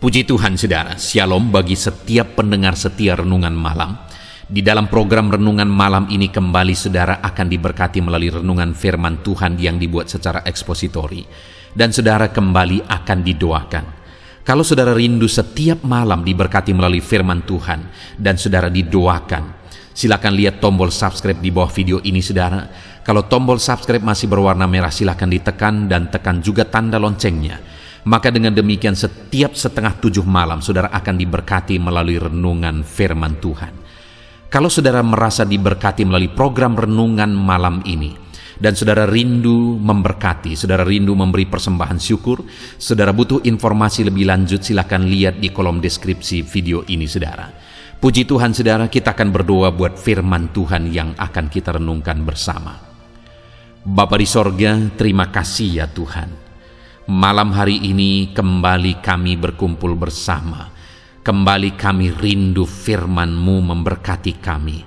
Puji Tuhan saudara, Shalom bagi setiap pendengar setia Renungan Malam. Di dalam program Renungan Malam ini kembali saudara akan diberkati melalui renungan firman Tuhan yang dibuat secara ekspositori. Dan saudara kembali akan didoakan. Kalau saudara rindu setiap malam diberkati melalui firman Tuhan dan saudara didoakan, silakan lihat tombol subscribe di bawah video ini saudara. Kalau tombol subscribe masih berwarna merah silakan ditekan dan tekan juga tanda loncengnya. Maka dengan demikian setiap 6:30 malam saudara akan diberkati melalui renungan firman Tuhan. Kalau saudara merasa diberkati melalui program renungan malam ini, dan saudara rindu memberkati, saudara rindu memberi persembahan syukur, saudara butuh informasi lebih lanjut, silakan lihat di kolom deskripsi video ini saudara. Puji Tuhan saudara, kita akan berdoa buat firman Tuhan yang akan kita renungkan bersama. Bapa di sorga, terima kasih ya Tuhan. Malam hari ini kembali kami berkumpul bersama. Kembali kami rindu firman-Mu memberkati kami.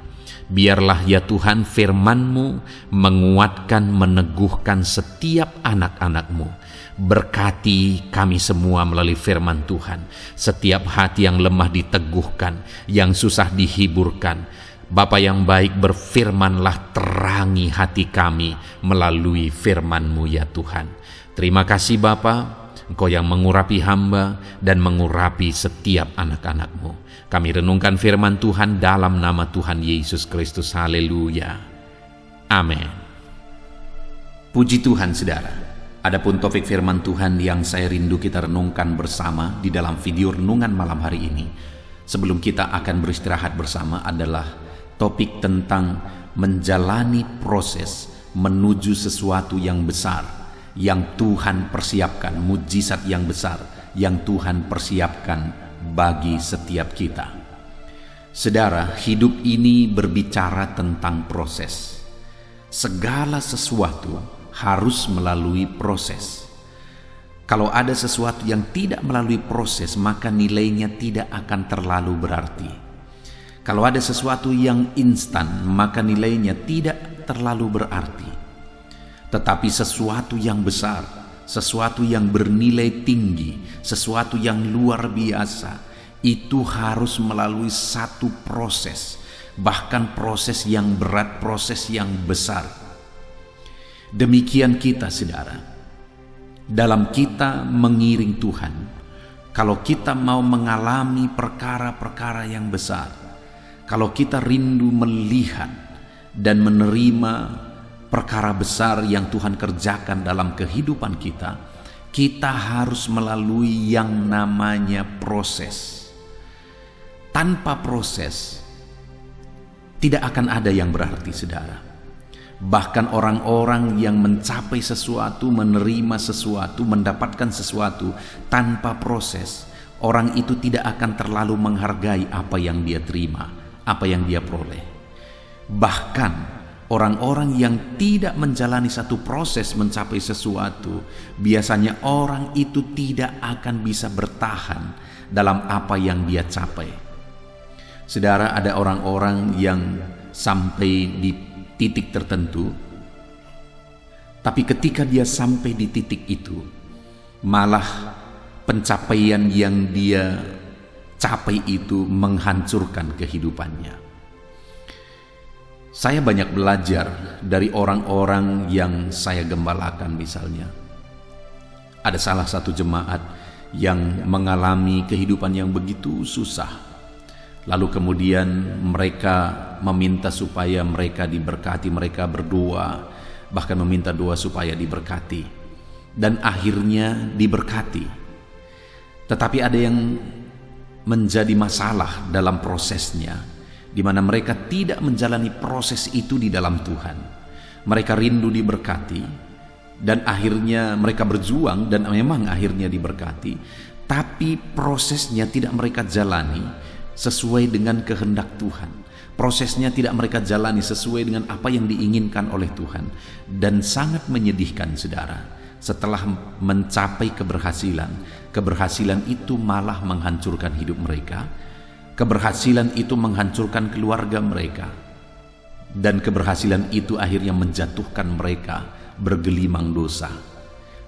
Biarlah ya Tuhan firman-Mu menguatkan, meneguhkan setiap anak-anak-Mu. Berkati kami semua melalui firman Tuhan. Setiap hati yang lemah diteguhkan, yang susah dihiburkan. Bapa yang baik, berfirmanlah, terangi hati kami melalui firman-Mu ya Tuhan. Terima kasih Bapa, Engkau yang mengurapi hamba dan mengurapi setiap anak-anak-Mu. Kami renungkan firman Tuhan dalam nama Tuhan Yesus Kristus. Haleluya. Amin. Puji Tuhan saudara. Adapun topik firman Tuhan yang saya rindu kita renungkan bersama di dalam video renungan malam hari ini, sebelum kita akan beristirahat bersama, adalah topik tentang menjalani proses menuju sesuatu yang besar yang Tuhan persiapkan, mujizat yang besar yang Tuhan persiapkan bagi setiap kita. Saudara, hidup ini berbicara tentang proses. Segala sesuatu harus melalui proses. Kalau ada sesuatu yang tidak melalui proses, maka nilainya tidak akan terlalu berarti. Kalau ada sesuatu yang instan, maka nilainya tidak terlalu berarti. Tetapi sesuatu yang besar, sesuatu yang bernilai tinggi, sesuatu yang luar biasa, itu harus melalui satu proses, bahkan proses yang berat, proses yang besar. Demikian kita saudara, dalam kita mengiring Tuhan, kalau kita mau mengalami perkara-perkara yang besar, kalau kita rindu melihat dan menerima perkara besar yang Tuhan kerjakan dalam kehidupan kita, kita harus melalui yang namanya proses. Tanpa proses, tidak akan ada yang berarti saudara. Bahkan orang-orang yang mencapai sesuatu, menerima sesuatu, mendapatkan sesuatu tanpa proses, orang itu tidak akan terlalu menghargai apa yang dia terima, apa yang dia peroleh. Bahkan orang-orang yang tidak menjalani satu proses mencapai sesuatu, biasanya orang itu tidak akan bisa bertahan dalam apa yang dia capai. Saudara, ada orang-orang yang sampai di titik tertentu, tapi ketika dia sampai di titik itu, malah pencapaian yang dia capai itu menghancurkan kehidupannya. Saya banyak belajar dari orang-orang yang saya gembalakan misalnya. Ada salah satu jemaat yang mengalami kehidupan yang begitu susah. Lalu kemudian mereka meminta supaya mereka diberkati, mereka berdoa, bahkan meminta doa supaya diberkati. Dan akhirnya diberkati. Tetapi ada yang menjadi masalah dalam prosesnya, di mana mereka tidak menjalani proses itu di dalam Tuhan. Mereka rindu diberkati, dan akhirnya mereka berjuang, dan memang akhirnya diberkati, tapi prosesnya tidak mereka jalani sesuai dengan kehendak Tuhan. Prosesnya tidak mereka jalani sesuai dengan apa yang diinginkan oleh Tuhan. Dan sangat menyedihkan saudara, setelah mencapai keberhasilan itu malah menghancurkan hidup mereka. Keberhasilan itu menghancurkan keluarga mereka, dan keberhasilan itu akhirnya menjatuhkan mereka bergelimang dosa.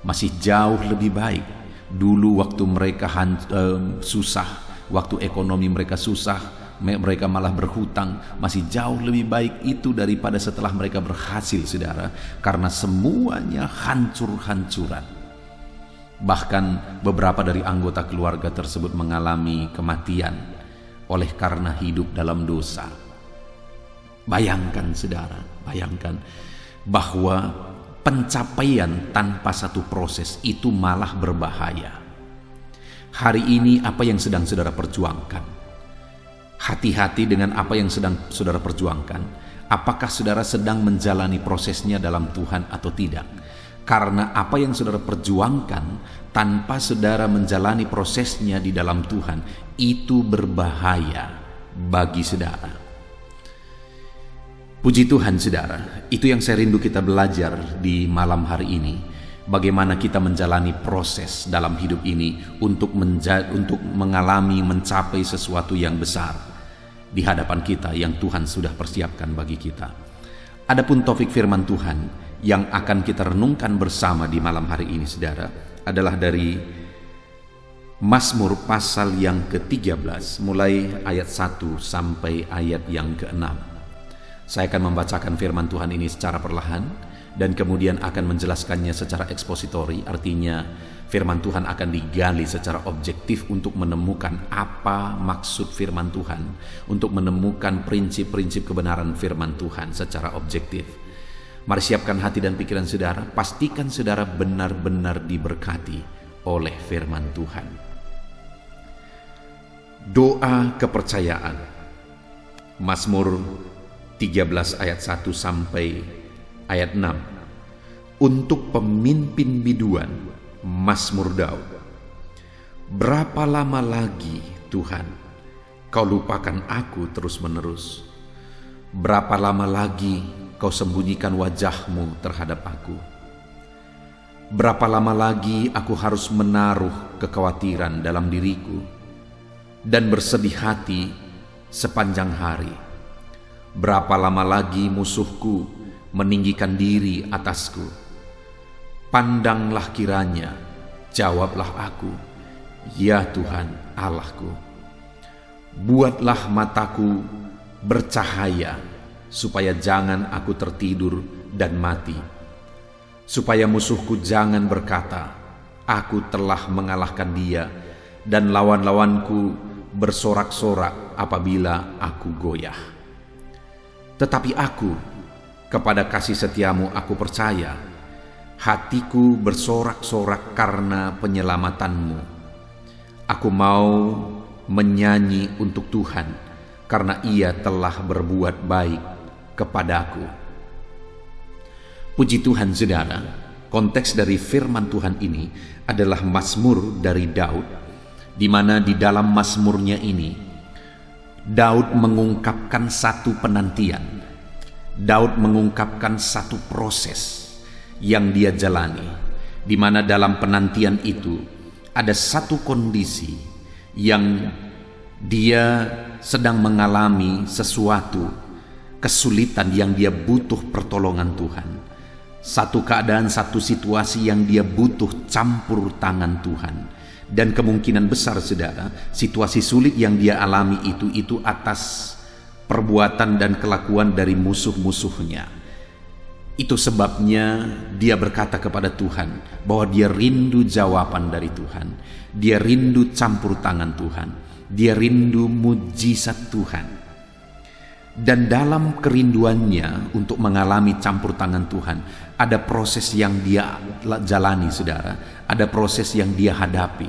Masih jauh lebih baik Dulu waktu mereka susah, waktu ekonomi mereka susah, mereka malah berhutang. Masih jauh lebih baik itu daripada setelah mereka berhasil, saudara, karena semuanya hancur-hancuran. Bahkan beberapa dari anggota keluarga tersebut mengalami kematian oleh karena hidup dalam dosa. Bayangkan, saudara, bayangkan bahwa pencapaian tanpa satu proses itu malah berbahaya. Hari ini apa yang sedang saudara perjuangkan? Hati-hati dengan apa yang sedang saudara perjuangkan. Apakah saudara sedang menjalani prosesnya dalam Tuhan atau tidak? Karena apa yang saudara perjuangkan tanpa saudara menjalani prosesnya di dalam Tuhan, itu berbahaya bagi saudara. Puji Tuhan, saudara, itu yang saya rindu kita belajar di malam hari ini. Bagaimana kita menjalani proses dalam hidup ini untuk mengalami, mencapai sesuatu yang besar di hadapan kita yang Tuhan sudah persiapkan bagi kita. Adapun topik firman Tuhan yang akan kita renungkan bersama di malam hari ini, saudara, adalah dari Mazmur pasal yang ke-13, mulai ayat 1 sampai ayat yang ke-6. Saya akan membacakan firman Tuhan ini secara perlahan dan kemudian akan menjelaskannya secara ekspositori. Artinya firman Tuhan akan digali secara objektif untuk menemukan apa maksud firman Tuhan, untuk menemukan prinsip-prinsip kebenaran firman Tuhan secara objektif. Mari siapkan hati dan pikiran saudara, pastikan saudara benar-benar diberkati oleh firman Tuhan. Doa kepercayaan. Mazmur 13 ayat 1 sampai ayat 6. Untuk pemimpin biduan, Mazmur Daud. Berapa lama lagi, Tuhan, Kau lupakan aku terus-menerus? Berapa lama lagi Kau sembunyikan wajah-Mu terhadap aku? Berapa lama lagi aku harus menaruh kekhawatiran dalam diriku dan bersedih hati sepanjang hari? Berapa lama lagi musuhku meninggikan diri atasku? Pandanglah kiranya, jawablah aku, ya Tuhan Allahku. Buatlah mataku bercahaya, supaya jangan aku tertidur dan mati. Supaya musuhku jangan berkata, aku telah mengalahkan dia, dan lawan-lawanku bersorak-sorak apabila aku goyah. Tetapi aku, kepada kasih setiamu aku percaya, hatiku bersorak-sorak karena penyelamatanmu. Aku mau menyanyi untuk Tuhan, karena Ia telah berbuat baik kepadaku. Puji Tuhan, saudara, konteks dari firman Tuhan ini adalah Mazmur dari Daud, di mana di dalam Mazmurnya ini Daud mengungkapkan satu penantian. Daud mengungkapkan satu proses yang dia jalani, di mana dalam penantian itu ada satu kondisi yang dia sedang mengalami sesuatu kesulitan yang dia butuh pertolongan Tuhan. Satu keadaan, satu situasi yang dia butuh campur tangan Tuhan. Dan kemungkinan besar, saudara, situasi sulit yang dia alami itu atas perbuatan dan kelakuan dari musuh-musuhnya. Itu sebabnya dia berkata kepada Tuhan bahwa dia rindu jawaban dari Tuhan. Dia rindu campur tangan Tuhan. Dia rindu mujizat Tuhan. Dan dalam kerinduannya untuk mengalami campur tangan Tuhan, ada proses yang dia jalani, saudara. Ada proses yang dia hadapi.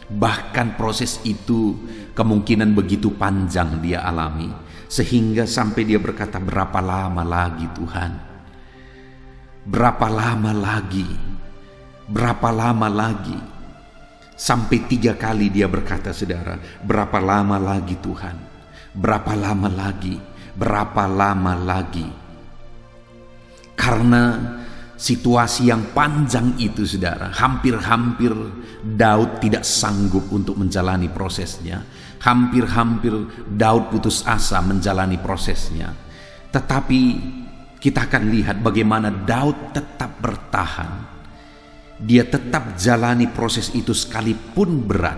Bahkan proses itu kemungkinan begitu panjang dia alami, sehingga sampai dia berkata, berapa lama lagi Tuhan? Berapa lama lagi? Berapa lama lagi? Sampai 3 kali dia berkata, saudara, berapa lama lagi Tuhan? Berapa lama lagi? Berapa lama lagi? Karena situasi yang panjang itu, saudara, hampir-hampir Daud tidak sanggup untuk menjalani prosesnya. Hampir-hampir Daud putus asa menjalani prosesnya. Tetapi kita akan lihat bagaimana Daud tetap bertahan. dia tetap jalani proses itu sekalipun berat.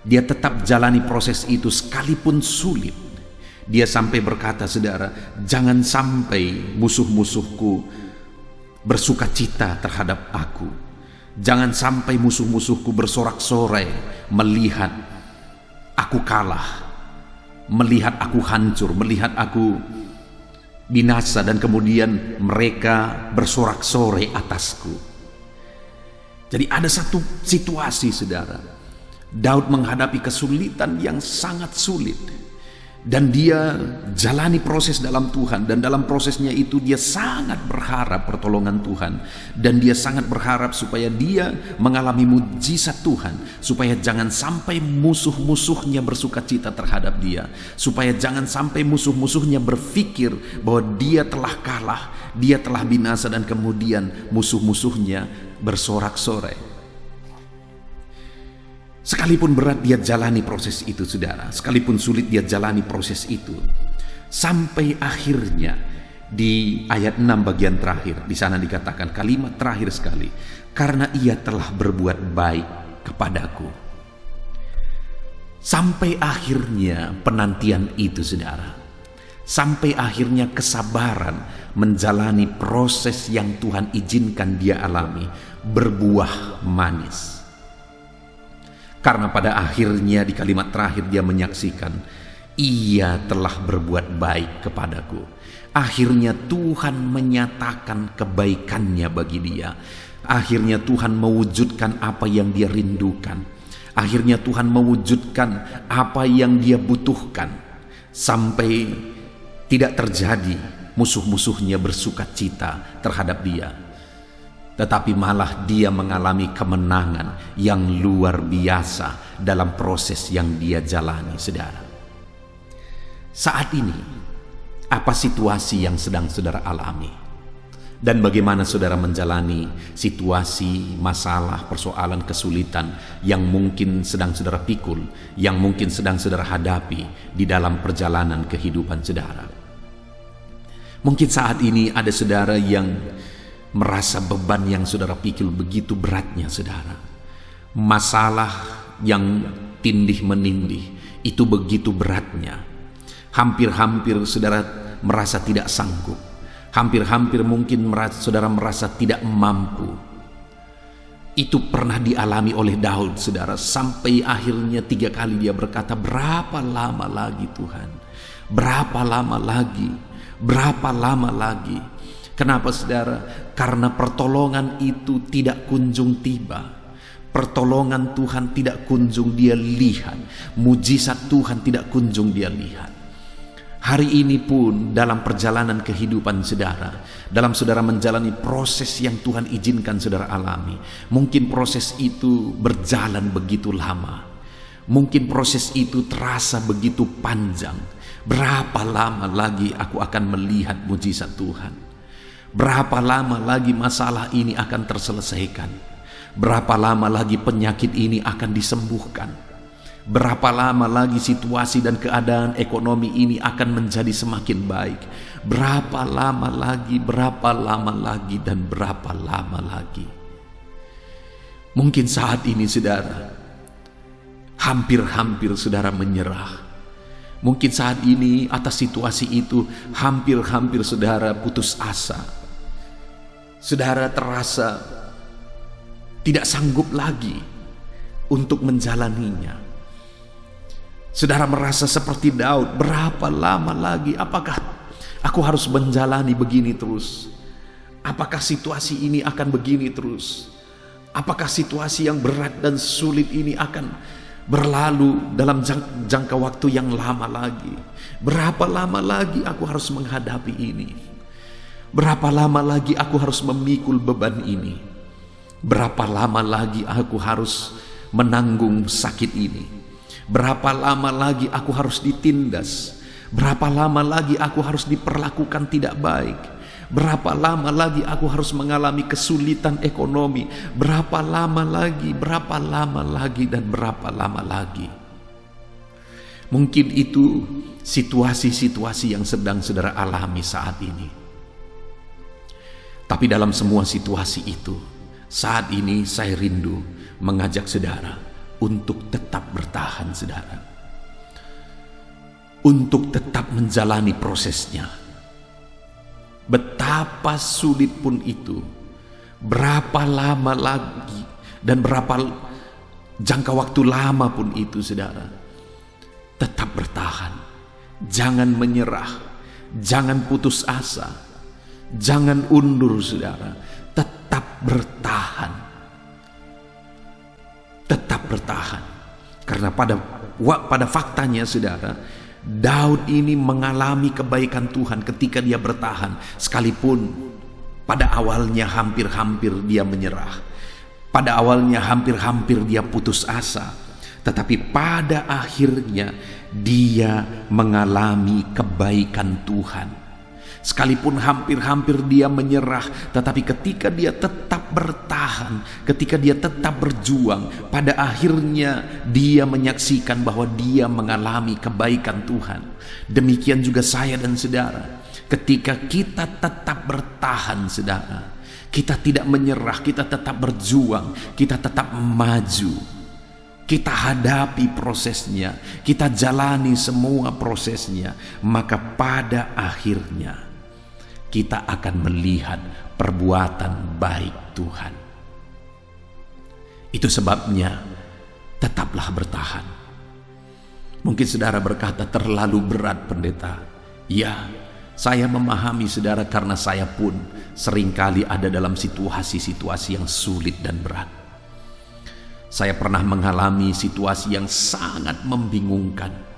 Dia tetap jalani proses itu sekalipun sulit. Dia sampai berkata, saudara, jangan sampai musuh-musuhku bersuka cita terhadap aku. Jangan sampai musuh-musuhku bersorak-sorai melihat aku kalah, melihat aku hancur, melihat aku binasa, dan kemudian mereka bersorak-sorai atasku. Jadi ada satu situasi, saudara, Daud menghadapi kesulitan yang sangat sulit, dan dia jalani proses dalam Tuhan, dan dalam prosesnya itu dia sangat berharap pertolongan Tuhan, dan dia sangat berharap supaya dia mengalami mujizat Tuhan, supaya jangan sampai musuh-musuhnya bersuka cita terhadap dia, supaya jangan sampai musuh-musuhnya berpikir bahwa dia telah kalah, dia telah binasa, dan kemudian musuh-musuhnya bersorak-sorai. Sekalipun berat dia jalani proses itu, saudara. Sekalipun sulit dia jalani proses itu. Sampai akhirnya di ayat 6 bagian terakhir, di sana dikatakan kalimat terakhir sekali, karena ia telah berbuat baik kepadaku. Sampai akhirnya penantian itu, saudara. Sampai akhirnya kesabaran menjalani proses yang Tuhan izinkan dia alami berbuah manis. Karena pada akhirnya di kalimat terakhir dia menyaksikan, ia telah berbuat baik kepadaku. Akhirnya Tuhan menyatakan kebaikannya bagi dia. Akhirnya Tuhan mewujudkan apa yang dia rindukan. Akhirnya Tuhan mewujudkan apa yang dia butuhkan. Sampai tidak terjadi musuh-musuhnya bersuka cita terhadap dia, tetapi malah dia mengalami kemenangan yang luar biasa dalam proses yang dia jalani, saudara. Saat ini, apa situasi yang sedang saudara alami? Dan bagaimana saudara menjalani situasi, masalah, persoalan, kesulitan yang mungkin sedang saudara pikul, yang mungkin sedang saudara hadapi di dalam perjalanan kehidupan saudara? Mungkin saat ini ada saudara yang merasa beban yang saudara pikul begitu beratnya, saudara. Masalah yang tindih menindih itu begitu beratnya. Hampir-hampir saudara merasa tidak sanggup. Hampir-hampir mungkin saudara merasa tidak mampu. Itu pernah dialami oleh Daud, saudara. Sampai akhirnya 3 kali dia berkata, berapa lama lagi Tuhan? Berapa lama lagi? Berapa lama lagi? Kenapa, saudara? Karena pertolongan itu tidak kunjung tiba. Pertolongan Tuhan tidak kunjung dia lihat. Mujizat Tuhan tidak kunjung dia lihat. Hari ini pun dalam perjalanan kehidupan saudara, dalam saudara menjalani proses yang Tuhan izinkan saudara alami, mungkin proses itu berjalan begitu lama. Mungkin proses itu terasa begitu panjang. Berapa lama lagi aku akan melihat mujizat Tuhan? Berapa lama lagi masalah ini akan terselesaikan? Berapa lama lagi penyakit ini akan disembuhkan? Berapa lama lagi situasi dan keadaan ekonomi ini akan menjadi semakin baik? Berapa lama lagi, dan berapa lama lagi? Mungkin saat ini saudara, hampir-hampir saudara menyerah. Mungkin saat ini atas situasi itu, hampir-hampir saudara putus asa. Saudara terasa tidak sanggup lagi untuk menjalaninya. Saudara merasa seperti Daud, berapa lama lagi? Apakah aku harus menjalani begini terus? Apakah situasi ini akan begini terus? Apakah situasi yang berat dan sulit ini akan berlalu dalam jangka waktu yang lama lagi? Berapa lama lagi aku harus menghadapi ini? Berapa lama lagi aku harus memikul beban ini? Berapa lama lagi aku harus menanggung sakit ini? Berapa lama lagi aku harus ditindas? Berapa lama lagi aku harus diperlakukan tidak baik? Berapa lama lagi aku harus mengalami kesulitan ekonomi? Berapa lama lagi, dan berapa lama lagi? Mungkin itu situasi-situasi yang sedang saudara alami saat ini. Tapi dalam semua situasi itu, Saat ini saya rindu mengajak saudara untuk tetap bertahan, saudara. Untuk tetap menjalani prosesnya. Betapa sulit pun itu, berapa lama lagi dan berapa jangka waktu lama pun itu, saudara. Tetap bertahan. Jangan menyerah. Jangan putus asa. Jangan undur, saudara. Tetap bertahan. Tetap bertahan. Karena pada faktanya, saudara, Daud ini mengalami kebaikan Tuhan ketika dia bertahan, sekalipun pada awalnya hampir-hampir dia menyerah, pada awalnya hampir-hampir dia putus asa, tetapi pada akhirnya dia mengalami kebaikan Tuhan. Sekalipun hampir-hampir dia menyerah, tetapi ketika dia tetap bertahan, ketika dia tetap berjuang, pada akhirnya dia menyaksikan bahwa dia mengalami kebaikan Tuhan. Demikian juga saya dan saudara. Ketika kita tetap bertahan, saudara, kita tidak menyerah, kita tetap berjuang, kita tetap maju, kita hadapi prosesnya, kita jalani semua prosesnya, maka pada akhirnya kita akan melihat perbuatan baik Tuhan. Itu sebabnya tetaplah bertahan. Mungkin saudara berkata, terlalu berat pendeta. Ya, saya memahami saudara, karena saya pun seringkali ada dalam situasi-situasi yang sulit dan berat. Saya pernah mengalami situasi yang sangat membingungkan.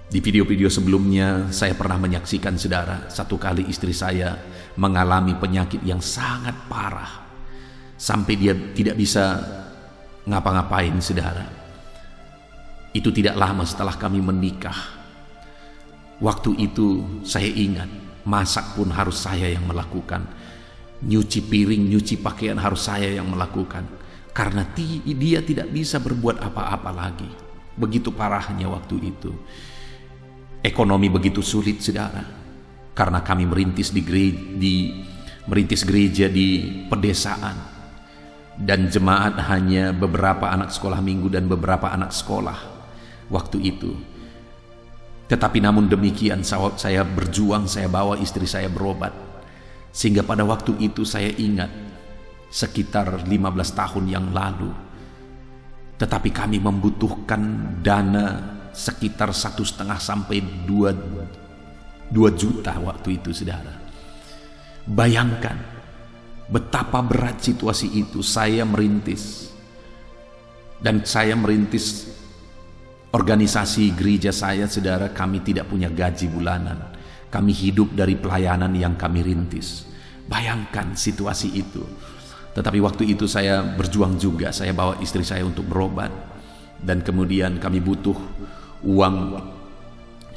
Di video-video sebelumnya saya pernah menyaksikan, saudara, satu kali istri saya mengalami penyakit yang sangat parah, sampai dia tidak bisa ngapa-ngapain, saudara. Itu tidak lama setelah kami menikah. Waktu itu saya ingat, masak pun harus saya yang melakukan, nyuci piring, nyuci pakaian harus saya yang melakukan, karena dia tidak bisa berbuat apa-apa lagi. Begitu parahnya waktu itu. Ekonomi begitu sulit, saudara, karena kami merintis gereja di pedesaan, dan jemaat hanya beberapa anak sekolah minggu dan beberapa anak sekolah waktu itu. Tetapi namun demikian saya berjuang, saya bawa istri saya berobat, sehingga pada waktu itu saya ingat sekitar 15 tahun yang lalu, tetapi kami membutuhkan dana sekitar 1,5 sampai 2 juta waktu itu, saudara. Bayangkan betapa berat situasi itu. Saya merintis, dan saya merintis organisasi gereja saya, saudara. Kami tidak punya gaji bulanan, kami hidup dari pelayanan yang kami rintis. Bayangkan situasi itu. Tetapi waktu itu saya berjuang juga. Saya bawa istri saya untuk berobat, dan kemudian kami butuh uang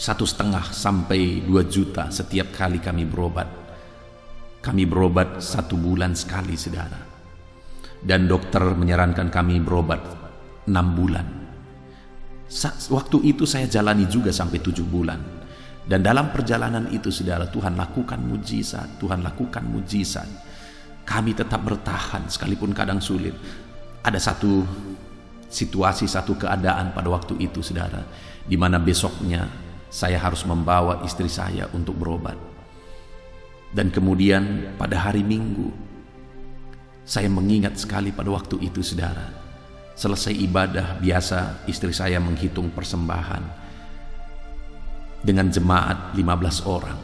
1,5 sampai 2 juta setiap kali kami berobat. Kami berobat 1 bulan sekali, saudara, dan dokter menyarankan kami berobat 6 bulan. Waktu itu saya jalani juga sampai 7 bulan. Dan dalam perjalanan itu, saudara, Tuhan lakukan mujizat. Tuhan lakukan mujizat. Kami tetap bertahan sekalipun kadang sulit. Ada satu situasi, satu keadaan pada waktu itu, saudara, di mana besoknya saya harus membawa istri saya untuk berobat. Dan kemudian pada hari Minggu, saya mengingat sekali pada waktu itu, saudara, selesai ibadah biasa, istri saya menghitung persembahan dengan jemaat 15 orang.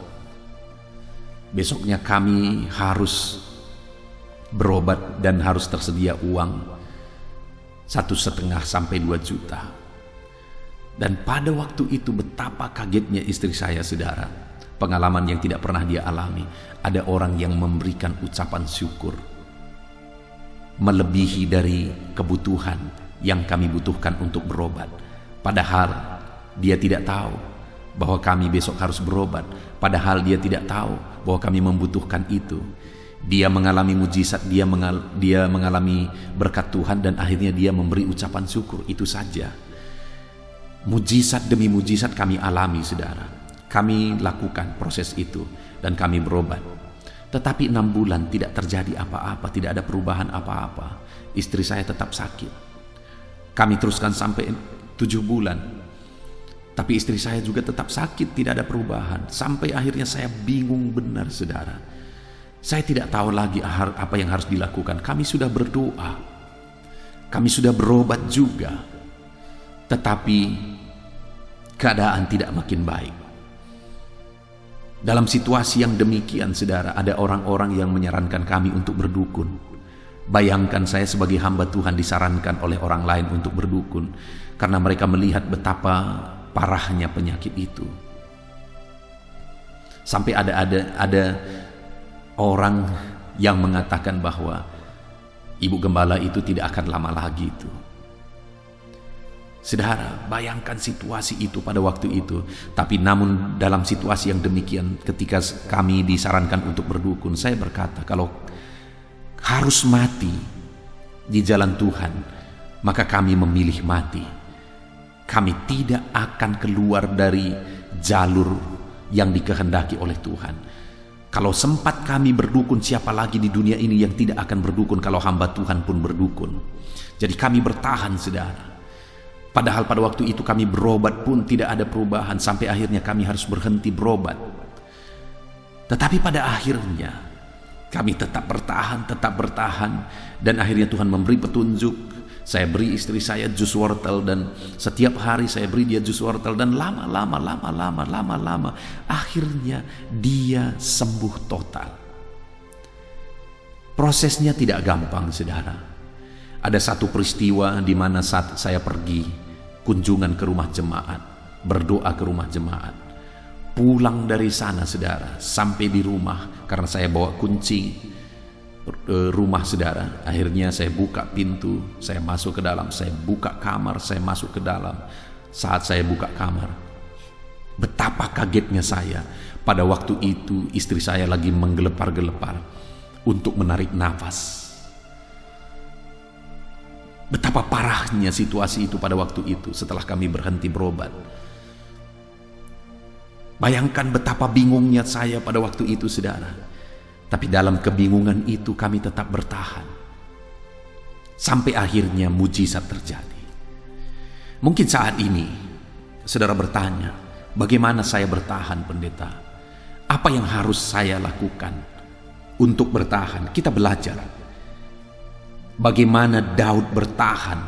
Besoknya kami harus berobat dan harus tersedia uang 1,5 sampai 2 juta. Dan pada waktu itu betapa kagetnya istri saya, saudara. Pengalaman yang tidak pernah dia alami. Ada orang yang memberikan ucapan syukur melebihi dari kebutuhan yang kami butuhkan untuk berobat. Padahal dia tidak tahu bahwa kami besok harus berobat. Padahal dia tidak tahu bahwa kami membutuhkan itu. Dia mengalami mujizat, dia mengalami berkat Tuhan, dan akhirnya dia memberi ucapan syukur. Itu saja. Mujizat demi mujizat kami alami, saudara. Kami lakukan proses itu dan kami berobat. Tetapi 6 bulan tidak terjadi apa-apa, tidak ada perubahan apa-apa. Istri saya tetap sakit. Kami teruskan sampai 7 bulan. Tapi istri saya juga tetap sakit, tidak ada perubahan. Sampai akhirnya saya bingung benar, saudara. Saya tidak tahu lagi apa yang harus dilakukan. Kami sudah berdoa. Kami sudah berobat juga. Tetapi keadaan tidak makin baik. Dalam situasi yang demikian, saudara, ada orang-orang yang menyarankan kami untuk berdukun. Bayangkan saya sebagai hamba Tuhan disarankan oleh orang lain untuk berdukun, karena mereka melihat betapa parahnya penyakit itu. Sampai ada orang yang mengatakan bahwa ibu gembala itu tidak akan lama lagi itu. Saudara, bayangkan situasi itu pada waktu itu. Tapi namun dalam situasi yang demikian, ketika kami disarankan untuk berdukun, saya berkata, kalau harus mati di jalan Tuhan, maka kami memilih mati. Kami tidak akan keluar dari jalur yang dikehendaki oleh Tuhan. Kalau sempat kami berdukun, siapa lagi di dunia ini yang tidak akan berdukun kalau hamba Tuhan pun berdukun. Jadi kami bertahan, saudara. Padahal pada waktu itu kami berobat pun tidak ada perubahan, sampai akhirnya kami harus berhenti berobat. Tetapi pada akhirnya kami tetap bertahan, dan akhirnya Tuhan memberi petunjuk. Saya beri istri saya jus wortel, dan setiap hari saya beri dia jus wortel, dan lama akhirnya dia sembuh total. Prosesnya tidak gampang, saudara. Ada satu peristiwa di mana saat saya pergi kunjungan ke rumah jemaat, berdoa ke rumah jemaat, pulang dari sana, saudara, sampai di rumah, karena saya bawa kunci rumah, saudara. Akhirnya saya buka pintu, saya masuk ke dalam, saya buka kamar, saya masuk ke dalam. Saat saya buka kamar, betapa kagetnya saya. Pada waktu itu istri saya lagi menggelepar-gelepar untuk menarik nafas. Betapa parahnya situasi itu pada waktu itu setelah kami berhenti berobat. Bayangkan betapa bingungnya saya pada waktu itu, saudara. Tapi dalam kebingungan itu kami tetap bertahan. Sampai akhirnya mujizat terjadi. Mungkin saat ini saudara bertanya, bagaimana saya bertahan, pendeta? Apa yang harus saya lakukan untuk bertahan? Kita belajar bagaimana Daud bertahan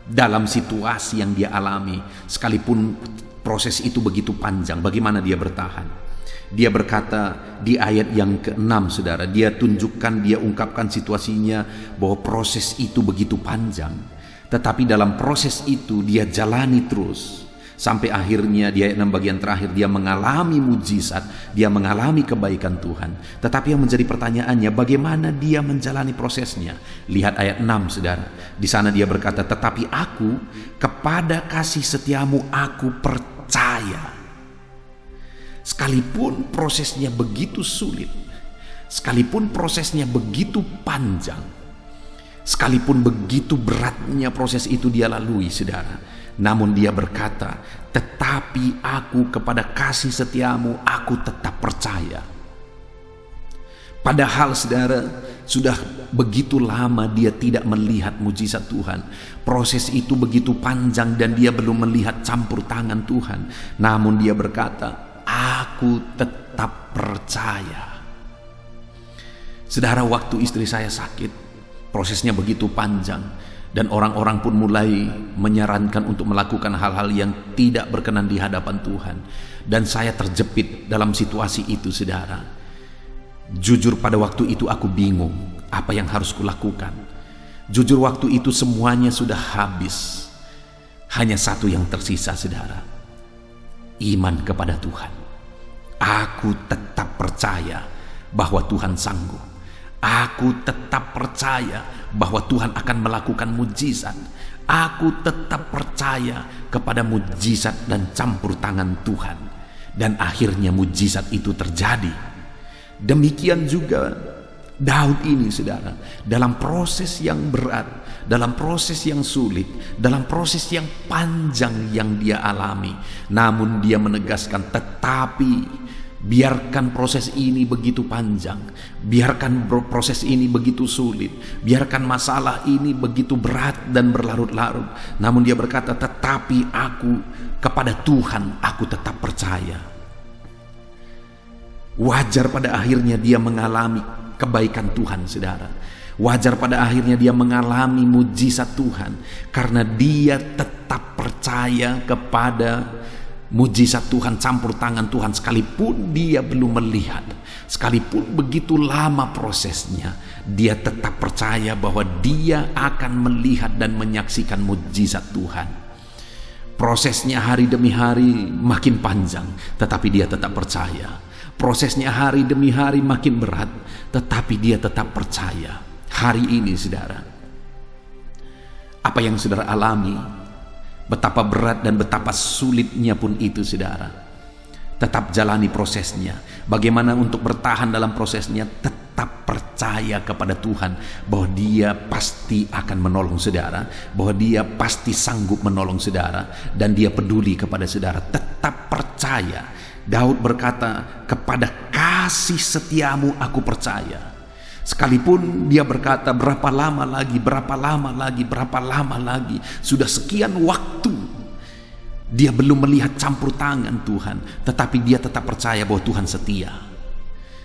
dalam situasi yang dia alami, sekalipun proses itu begitu panjang. Bagaimana dia bertahan? Dia berkata di ayat yang ke-6, saudara, dia tunjukkan, dia ungkapkan situasinya bahwa proses itu begitu panjang, tetapi dalam proses itu dia jalani terus. Sampai akhirnya di ayat 6 bagian terakhir dia mengalami mujizat, dia mengalami kebaikan Tuhan. Tetapi yang menjadi pertanyaannya, bagaimana dia menjalani prosesnya? Lihat ayat 6, saudara. Di sana dia berkata, tetapi aku kepada kasih setiamu aku percaya. Sekalipun prosesnya begitu sulit, sekalipun prosesnya begitu panjang, sekalipun begitu beratnya proses itu dia lalui, saudara, namun dia berkata, tetapi aku kepada kasih setiamu aku tetap percaya. Padahal, saudara, sudah begitu lama dia tidak melihat mujizat Tuhan. Proses itu begitu panjang dan dia belum melihat campur tangan Tuhan. Namun dia berkata, aku tetap percaya. Saudara, waktu istri saya sakit, prosesnya begitu panjang, dan orang-orang pun mulai menyarankan untuk melakukan hal-hal yang tidak berkenan di hadapan Tuhan. Dan saya terjepit dalam situasi itu, saudara. Jujur pada waktu itu aku bingung apa yang harus kulakukan. Jujur waktu itu semuanya sudah habis. Hanya satu yang tersisa, saudara. Iman kepada Tuhan. Aku tetap percaya bahwa Tuhan sanggup. Aku tetap percaya bahwa Tuhan akan melakukan mujizat. Aku tetap percaya kepada mujizat dan campur tangan Tuhan. Dan akhirnya mujizat itu terjadi. Demikian juga Daud ini, saudara, dalam proses yang berat, dalam proses yang sulit, dalam proses yang panjang yang dia alami, namun dia menegaskan, tetapi Biarkan proses ini begitu panjang, biarkan proses ini begitu sulit, biarkan masalah ini begitu berat dan berlarut-larut. Namun dia berkata, tetapi aku kepada Tuhan aku tetap percaya. Wajar pada akhirnya dia mengalami kebaikan Tuhan, saudara. Wajar pada akhirnya dia mengalami mujizat Tuhan, karena dia tetap percaya kepada mujizat Tuhan, campur tangan Tuhan, sekalipun dia belum melihat, sekalipun begitu lama prosesnya, dia tetap percaya bahwa dia akan melihat dan menyaksikan mujizat Tuhan. Prosesnya hari demi hari makin panjang, tetapi dia tetap percaya. Prosesnya hari demi hari makin berat, tetapi dia tetap percaya. Hari ini, saudara, apa yang saudara alami, betapa berat dan betapa sulitnya pun itu, saudara, tetap jalani prosesnya. Bagaimana untuk bertahan dalam prosesnya? Tetap percaya kepada Tuhan bahwa dia pasti akan menolong saudara, bahwa dia pasti sanggup menolong saudara, dan dia peduli kepada saudara. Tetap percaya. Daud berkata, kepada kasih setiamu aku percaya. Sekalipun dia berkata, berapa lama lagi, berapa lama lagi, berapa lama lagi, sudah sekian waktu dia belum melihat campur tangan Tuhan, tetapi dia tetap percaya bahwa Tuhan setia.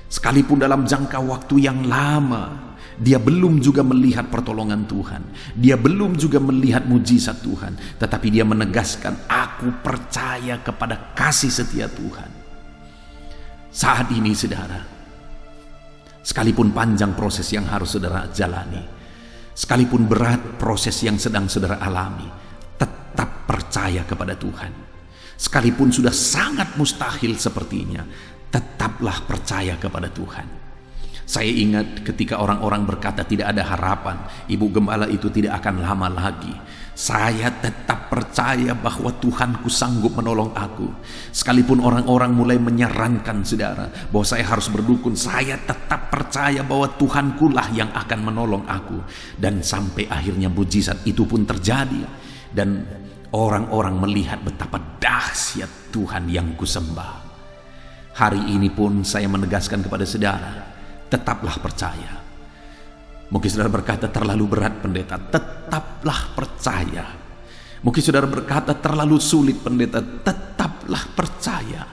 Sekalipun dalam jangka waktu yang lama dia belum juga melihat pertolongan Tuhan, dia belum juga melihat mujizat Tuhan, tetapi dia menegaskan, aku percaya kepada kasih setia Tuhan. Saat ini, saudara, sekalipun panjang proses yang harus saudara jalani, sekalipun berat proses yang sedang saudara alami, tetap percaya kepada Tuhan. Sekalipun sudah sangat mustahil sepertinya, tetaplah percaya kepada Tuhan. Saya ingat ketika orang-orang berkata tidak ada harapan, Ibu Gembala itu tidak akan lama lagi. Saya tetap percaya bahwa Tuhanku sanggup menolong aku. Sekalipun orang-orang mulai menyarankan, saudara, bahwa saya harus berdukun, saya tetap percaya bahwa Tuhanku lah yang akan menolong aku. Dan sampai akhirnya mujizat itu pun terjadi, dan orang-orang melihat betapa dahsyat Tuhan yang kusembah. Hari ini pun saya menegaskan kepada saudara, tetaplah percaya. Mungkin saudara berkata, terlalu berat pendeta, tetaplah percaya. Mungkin saudara berkata, terlalu sulit pendeta, tetaplah percaya.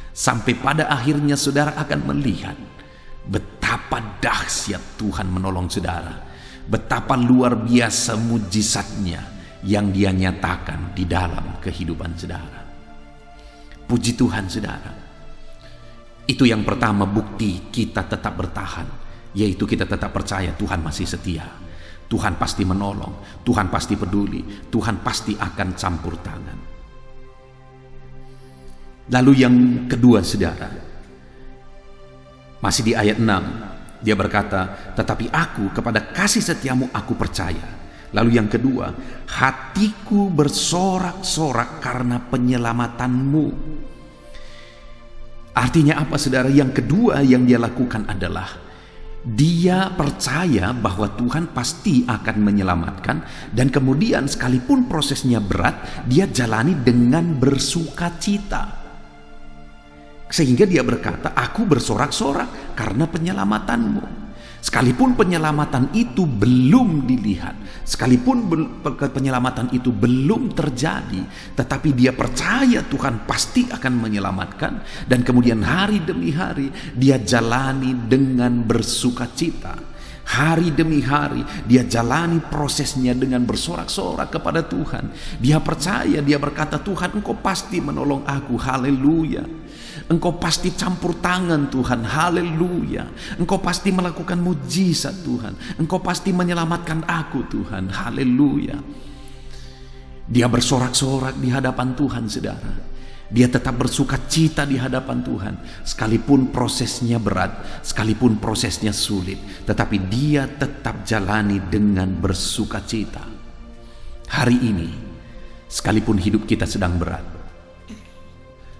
Sampai pada akhirnya saudara akan melihat betapa dahsyat Tuhan menolong saudara, betapa luar biasa mujizatnya yang dia nyatakan di dalam kehidupan saudara. Puji Tuhan, saudara. Itu yang pertama, bukti kita tetap bertahan, yaitu kita tetap percaya Tuhan masih setia. Tuhan pasti menolong, Tuhan pasti peduli, Tuhan pasti akan campur tangan. Lalu yang kedua, saudara, masih di ayat 6, dia berkata, tetapi aku kepada kasih setiamu aku percaya. Lalu yang kedua, hatiku bersorak-sorak karena penyelamatanmu. Artinya apa, saudara? Yang kedua yang dia lakukan adalah dia percaya bahwa Tuhan pasti akan menyelamatkan, dan kemudian sekalipun prosesnya berat, dia jalani dengan bersukacita. Sehingga dia berkata, aku bersorak-sorak karena penyelamatanmu. Sekalipun penyelamatan itu belum dilihat, sekalipun penyelamatan itu belum terjadi, tetapi dia percaya Tuhan pasti akan menyelamatkan, dan kemudian hari demi hari dia jalani dengan bersukacita. Hari demi hari dia jalani prosesnya dengan bersorak-sorak kepada Tuhan. Dia percaya, dia berkata, Tuhan, Engkau pasti menolong aku, haleluya. Engkau pasti campur tangan, Tuhan, haleluya. Engkau pasti melakukan mujizat, Tuhan. Engkau pasti menyelamatkan aku, Tuhan, haleluya. Dia bersorak-sorak di hadapan Tuhan, saudara. Dia tetap bersuka cita di hadapan Tuhan, sekalipun prosesnya berat, sekalipun prosesnya sulit, tetapi dia tetap jalani dengan bersuka cita. Hari ini, sekalipun hidup kita sedang berat,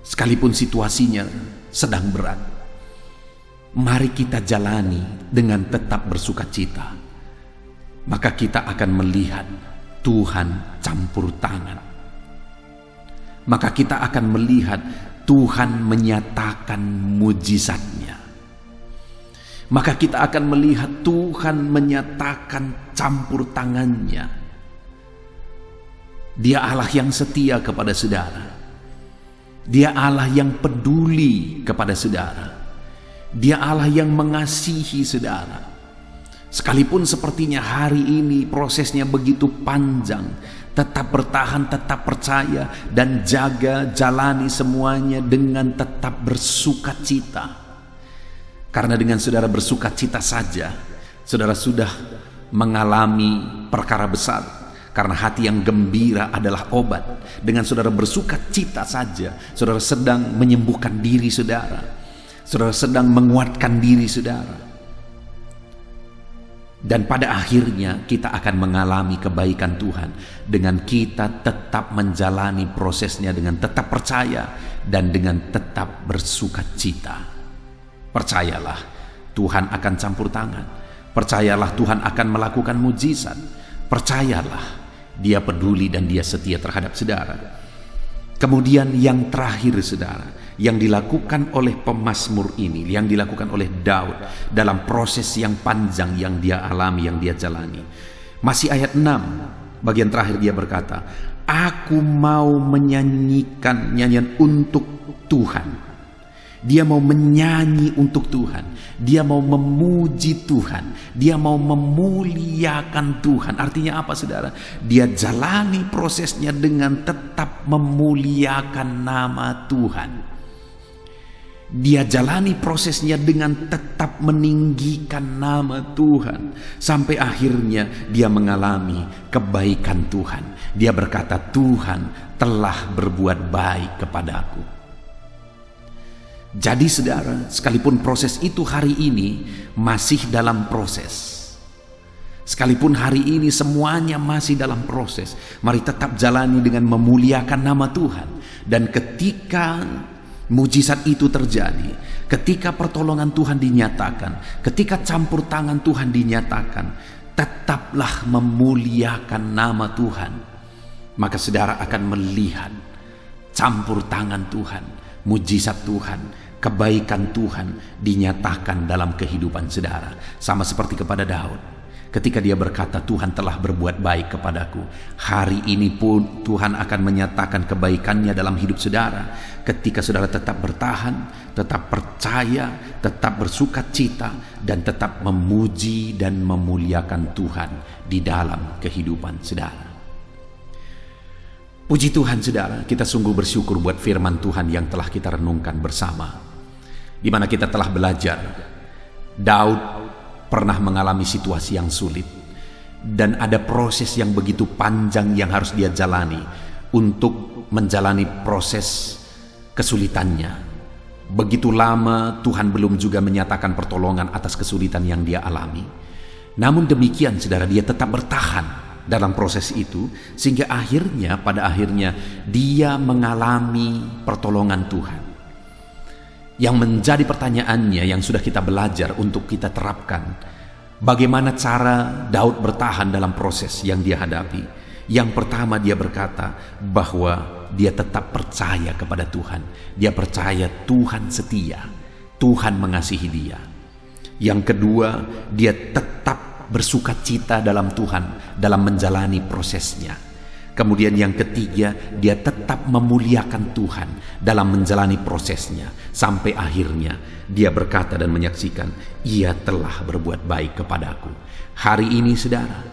sekalipun situasinya sedang berat, mari kita jalani dengan tetap bersuka cita. Maka kita akan melihat Tuhan campur tangan. Maka kita akan melihat Tuhan menyatakan mujizatnya. Maka kita akan melihat Tuhan menyatakan campur tangannya. Dia Allah yang setia kepada saudara. Dia Allah yang peduli kepada saudara. Dia Allah yang mengasihi saudara. Sekalipun sepertinya hari ini prosesnya begitu panjang, tetap bertahan, tetap percaya, dan jaga, jalani semuanya dengan tetap bersukacita. Karena dengan saudara bersukacita saja, saudara sudah mengalami perkara besar. Karena hati yang gembira adalah obat. Dengan saudara bersukacita saja, saudara sedang menyembuhkan diri saudara. Saudara sedang menguatkan diri saudara. Dan pada akhirnya kita akan mengalami kebaikan Tuhan dengan kita tetap menjalani prosesnya dengan tetap percaya dan dengan tetap bersukacita. Percayalah, Tuhan akan campur tangan. Percayalah, Tuhan akan melakukan mujizat. Percayalah, Dia peduli dan Dia setia terhadap saudara. Kemudian yang terakhir saudara, yang dilakukan oleh pemazmur ini, yang dilakukan oleh Daud dalam proses yang panjang yang dia alami, yang dia jalani. Masih ayat 6, bagian terakhir dia berkata, aku mau menyanyikan nyanyian untuk Tuhan. Dia mau menyanyi untuk Tuhan. Dia mau memuji Tuhan. Dia mau memuliakan Tuhan. Artinya apa saudara? Dia jalani prosesnya dengan tetap memuliakan nama Tuhan. Dia jalani prosesnya dengan tetap meninggikan nama Tuhan. Sampai akhirnya dia mengalami kebaikan Tuhan. Dia berkata, Tuhan telah berbuat baik kepadaku. Jadi saudara, sekalipun proses itu hari ini masih dalam proses. Sekalipun hari ini semuanya masih dalam proses, mari tetap jalani dengan memuliakan nama Tuhan. Dan ketika mujizat itu terjadi, ketika pertolongan Tuhan dinyatakan, ketika campur tangan Tuhan dinyatakan, tetaplah memuliakan nama Tuhan. Maka saudara akan melihat campur tangan Tuhan, mujizat Tuhan, kebaikan Tuhan dinyatakan dalam kehidupan saudara. Sama seperti kepada Daud, ketika dia berkata, Tuhan telah berbuat baik kepadaku. Hari ini pun Tuhan akan menyatakan kebaikannya dalam hidup saudara. Ketika saudara tetap bertahan, tetap percaya, tetap bersukacita, dan tetap memuji dan memuliakan Tuhan di dalam kehidupan saudara. Puji Tuhan saudara, kita sungguh bersyukur buat firman Tuhan yang telah kita renungkan bersama, di mana kita telah belajar Daud pernah mengalami situasi yang sulit, dan ada proses yang begitu panjang yang harus dia jalani untuk menjalani proses kesulitannya. Begitu lama Tuhan belum juga menyatakan pertolongan atas kesulitan yang dia alami. Namun demikian saudara, dia tetap bertahan dalam proses itu, sehingga pada akhirnya dia mengalami pertolongan Tuhan. Yang menjadi pertanyaannya yang sudah kita belajar untuk kita terapkan, bagaimana cara Daud bertahan dalam proses yang dia hadapi. Yang pertama, dia berkata bahwa dia tetap percaya kepada Tuhan. Dia percaya Tuhan setia, Tuhan mengasihi dia. Yang kedua, dia tetap bersukacita dalam Tuhan dalam menjalani prosesnya. Kemudian yang ketiga, dia tetap memuliakan Tuhan dalam menjalani prosesnya. Sampai akhirnya dia berkata dan menyaksikan, Ia telah berbuat baik kepadaku. Hari ini saudara,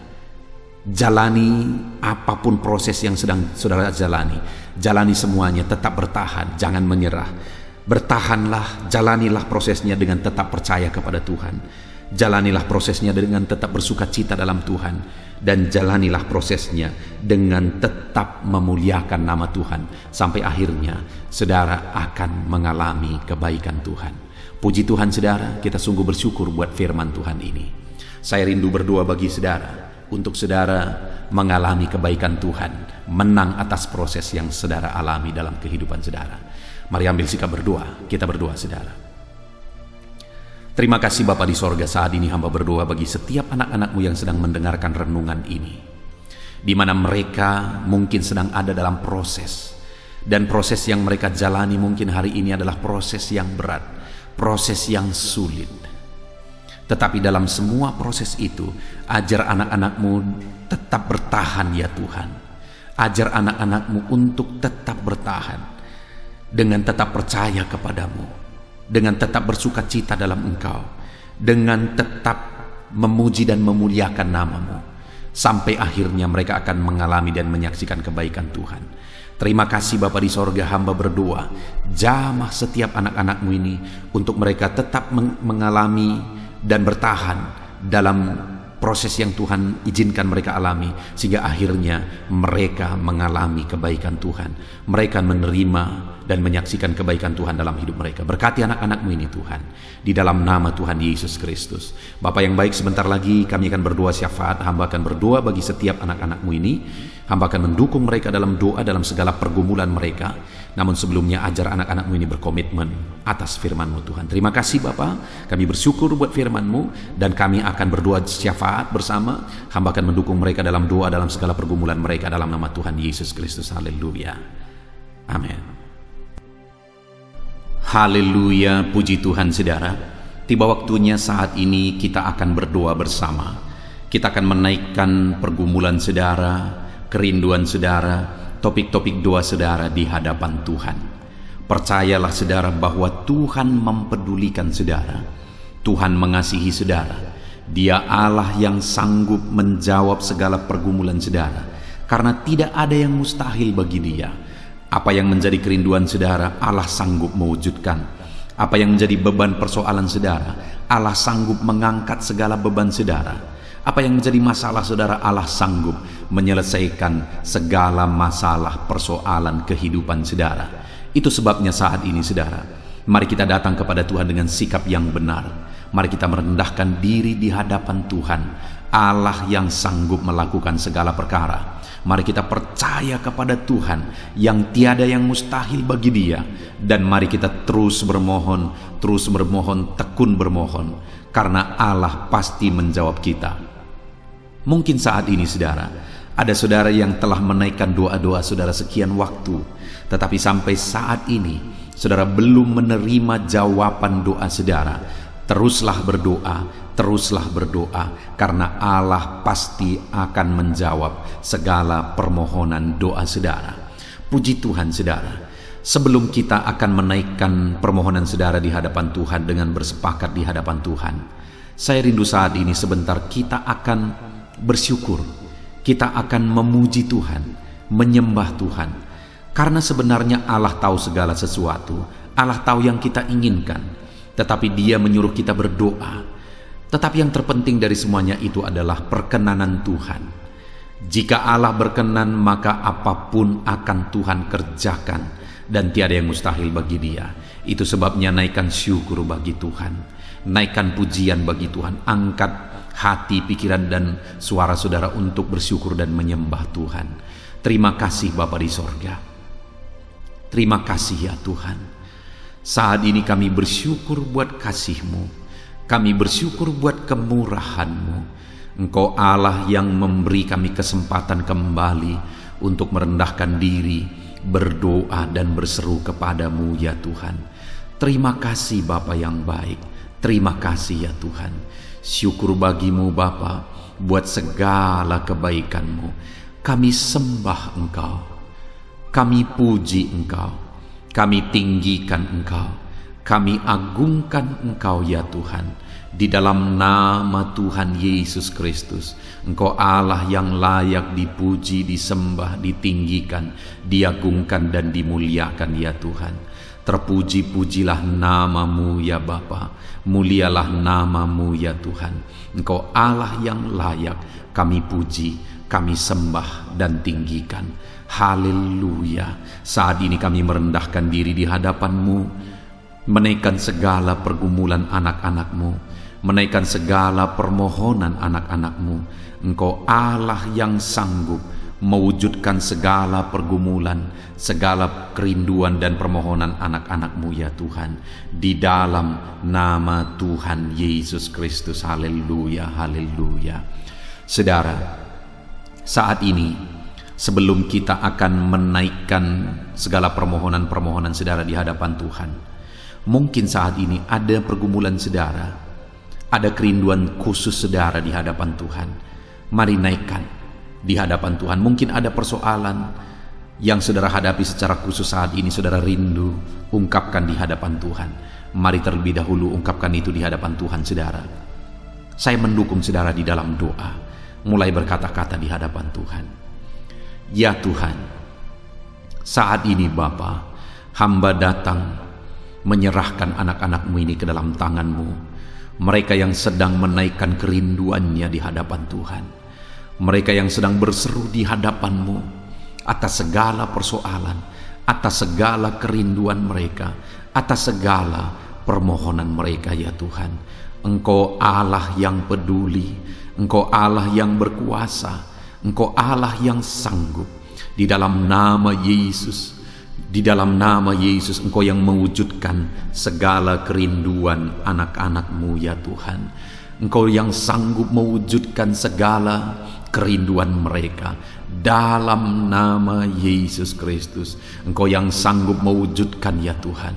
jalani apapun proses yang sedang saudara jalani. Jalani semuanya, tetap bertahan, jangan menyerah. Bertahanlah, jalanilah prosesnya dengan tetap percaya kepada Tuhan. Jalanilah prosesnya dengan tetap bersukacita dalam Tuhan, dan jalanilah prosesnya dengan tetap memuliakan nama Tuhan. Sampai akhirnya saudara akan mengalami kebaikan Tuhan. Puji Tuhan saudara, kita sungguh bersyukur buat firman Tuhan ini. Saya rindu berdoa bagi saudara, untuk saudara mengalami kebaikan Tuhan, menang atas proses yang saudara alami dalam kehidupan saudara. Mari ambil sikap berdoa, kita berdoa saudara. Terima kasih Bapa di sorga, saat ini hamba berdoa bagi setiap anak-anakmu yang sedang mendengarkan renungan ini, di mana mereka mungkin sedang ada dalam proses, Dan proses yang mereka jalani mungkin hari ini adalah proses yang berat, proses yang sulit. Tetapi dalam semua proses itu, ajar anak-anak-Mu tetap bertahan ya Tuhan. Ajar anak-anak-Mu untuk tetap bertahan, dengan tetap percaya kepadamu, dengan tetap bersuka cita dalam Engkau, dengan tetap memuji dan memuliakan nama-Mu, sampai akhirnya mereka akan mengalami dan menyaksikan kebaikan Tuhan. Terima kasih Bapa di sorga, hamba berdoa, jamah setiap anak-anak-Mu ini untuk mereka tetap mengalami dan bertahan dalam proses yang Tuhan izinkan mereka alami, sehingga akhirnya mereka mengalami kebaikan Tuhan. Mereka menerima dan menyaksikan kebaikan Tuhan dalam hidup mereka. Berkati anak-anak-Mu ini Tuhan, di dalam nama Tuhan Yesus Kristus. Bapa yang baik, sebentar lagi kami akan berdoa syafaat. Hamba akan berdoa bagi setiap anak-anak-Mu ini. Hamba akan mendukung mereka dalam doa, dalam segala pergumulan mereka. Namun sebelumnya ajar anak-anak-Mu ini berkomitmen atas firman-Mu Tuhan. Terima kasih Bapa, kami bersyukur buat firman-Mu, dan kami akan berdoa syafaat bersama. Hamba akan mendukung mereka dalam doa, dalam segala pergumulan mereka, dalam nama Tuhan Yesus Kristus. Haleluya. Amin. Haleluya, puji Tuhan saudara. Tiba waktunya saat ini kita akan berdoa bersama. Kita akan menaikkan pergumulan saudara, kerinduan saudara, topik-topik doa saudara di hadapan Tuhan. Percayalah saudara bahwa Tuhan mempedulikan saudara. Tuhan mengasihi saudara. Dia Allah yang sanggup menjawab segala pergumulan saudara, karena tidak ada yang mustahil bagi Dia. Apa yang menjadi kerinduan saudara, Allah sanggup mewujudkan. Apa yang menjadi beban persoalan saudara, Allah sanggup mengangkat segala beban saudara. Apa yang menjadi masalah saudara, Allah sanggup menyelesaikan segala masalah persoalan kehidupan saudara. Itu sebabnya saat ini saudara, mari kita datang kepada Tuhan dengan sikap yang benar. Mari kita merendahkan diri di hadapan Tuhan, Allah yang sanggup melakukan segala perkara. Mari kita percaya kepada Tuhan yang tiada yang mustahil bagi Dia, dan mari kita terus bermohon, tekun bermohon, karena Allah pasti menjawab kita. Mungkin saat ini saudara, ada saudara yang telah menaikkan doa-doa saudara sekian waktu, tetapi sampai saat ini saudara belum menerima jawaban doa saudara. Teruslah berdoa, karena Allah pasti akan menjawab segala permohonan doa saudara. Puji Tuhan saudara. Sebelum kita akan menaikkan permohonan saudara di hadapan Tuhan dengan bersepakat di hadapan Tuhan, saya rindu saat ini sebentar kita akan bersyukur. Kita akan memuji Tuhan, menyembah Tuhan. Karena sebenarnya Allah tahu segala sesuatu. Allah tahu yang kita inginkan. Tetapi Dia menyuruh kita berdoa. Tetapi yang terpenting dari semuanya itu adalah perkenanan Tuhan. Jika Allah berkenan, maka apapun akan Tuhan kerjakan, dan tiada yang mustahil bagi Dia. Itu sebabnya naikkan syukur bagi Tuhan, naikkan pujian bagi Tuhan. Angkat hati, pikiran, dan suara saudara untuk bersyukur dan menyembah Tuhan. Terima kasih Bapa di sorga. Terima kasih ya Tuhan. Saat ini kami bersyukur buat kasih-Mu. Kami bersyukur buat kemurahan-Mu. Engkau Allah yang memberi kami kesempatan kembali untuk merendahkan diri, berdoa dan berseru kepadamu ya Tuhan. Terima kasih Bapa yang baik. Terima kasih ya Tuhan. Syukur bagi-Mu Bapa buat segala kebaikan-Mu. Kami sembah Engkau. Kami puji Engkau. Kami tinggikan Engkau, kami agungkan Engkau ya Tuhan. Di dalam nama Tuhan Yesus Kristus, Engkau Allah yang layak dipuji, disembah, ditinggikan, diagungkan dan dimuliakan ya Tuhan. Terpuji-pujilah nama-Mu ya Bapa, mulialah nama-Mu ya Tuhan. Engkau Allah yang layak kami puji, kami sembah dan tinggikan. Haleluya. Saat ini kami merendahkan diri di hadapan-Mu, menaikkan segala pergumulan anak-anak-Mu, menaikkan segala permohonan anak-anak-Mu. Engkau Allah yang sanggup mewujudkan segala pergumulan, segala kerinduan dan permohonan anak-anak-Mu ya Tuhan, di dalam nama Tuhan Yesus Kristus. Haleluya, haleluya. Saudara, saat ini sebelum kita akan menaikkan segala permohonan-permohonan saudara di hadapan Tuhan, mungkin saat ini ada pergumulan saudara, ada kerinduan khusus saudara di hadapan Tuhan. Mari naikkan di hadapan Tuhan. Mungkin ada persoalan yang saudara hadapi secara khusus saat ini, saudara rindu, ungkapkan di hadapan Tuhan. Mari terlebih dahulu ungkapkan itu di hadapan Tuhan saudara. Saya mendukung saudara di dalam doa, mulai berkata-kata di hadapan Tuhan. Ya Tuhan, saat ini Bapa, hamba datang menyerahkan anak-anak-Mu ini ke dalam tangan-Mu. Mereka yang sedang menaikkan kerinduannya di hadapan Tuhan. Mereka yang sedang berseru di hadapan-Mu atas segala persoalan, atas segala kerinduan mereka, atas segala permohonan mereka ya Tuhan. Engkau Allah yang peduli, Engkau Allah yang berkuasa, Engkau Allah yang sanggup. Di dalam nama Yesus, di dalam nama Yesus, Engkau yang mewujudkan segala kerinduan anak-anak-Mu ya Tuhan. Engkau yang sanggup mewujudkan segala kerinduan mereka. Dalam nama Yesus Kristus, Engkau yang sanggup mewujudkan ya Tuhan.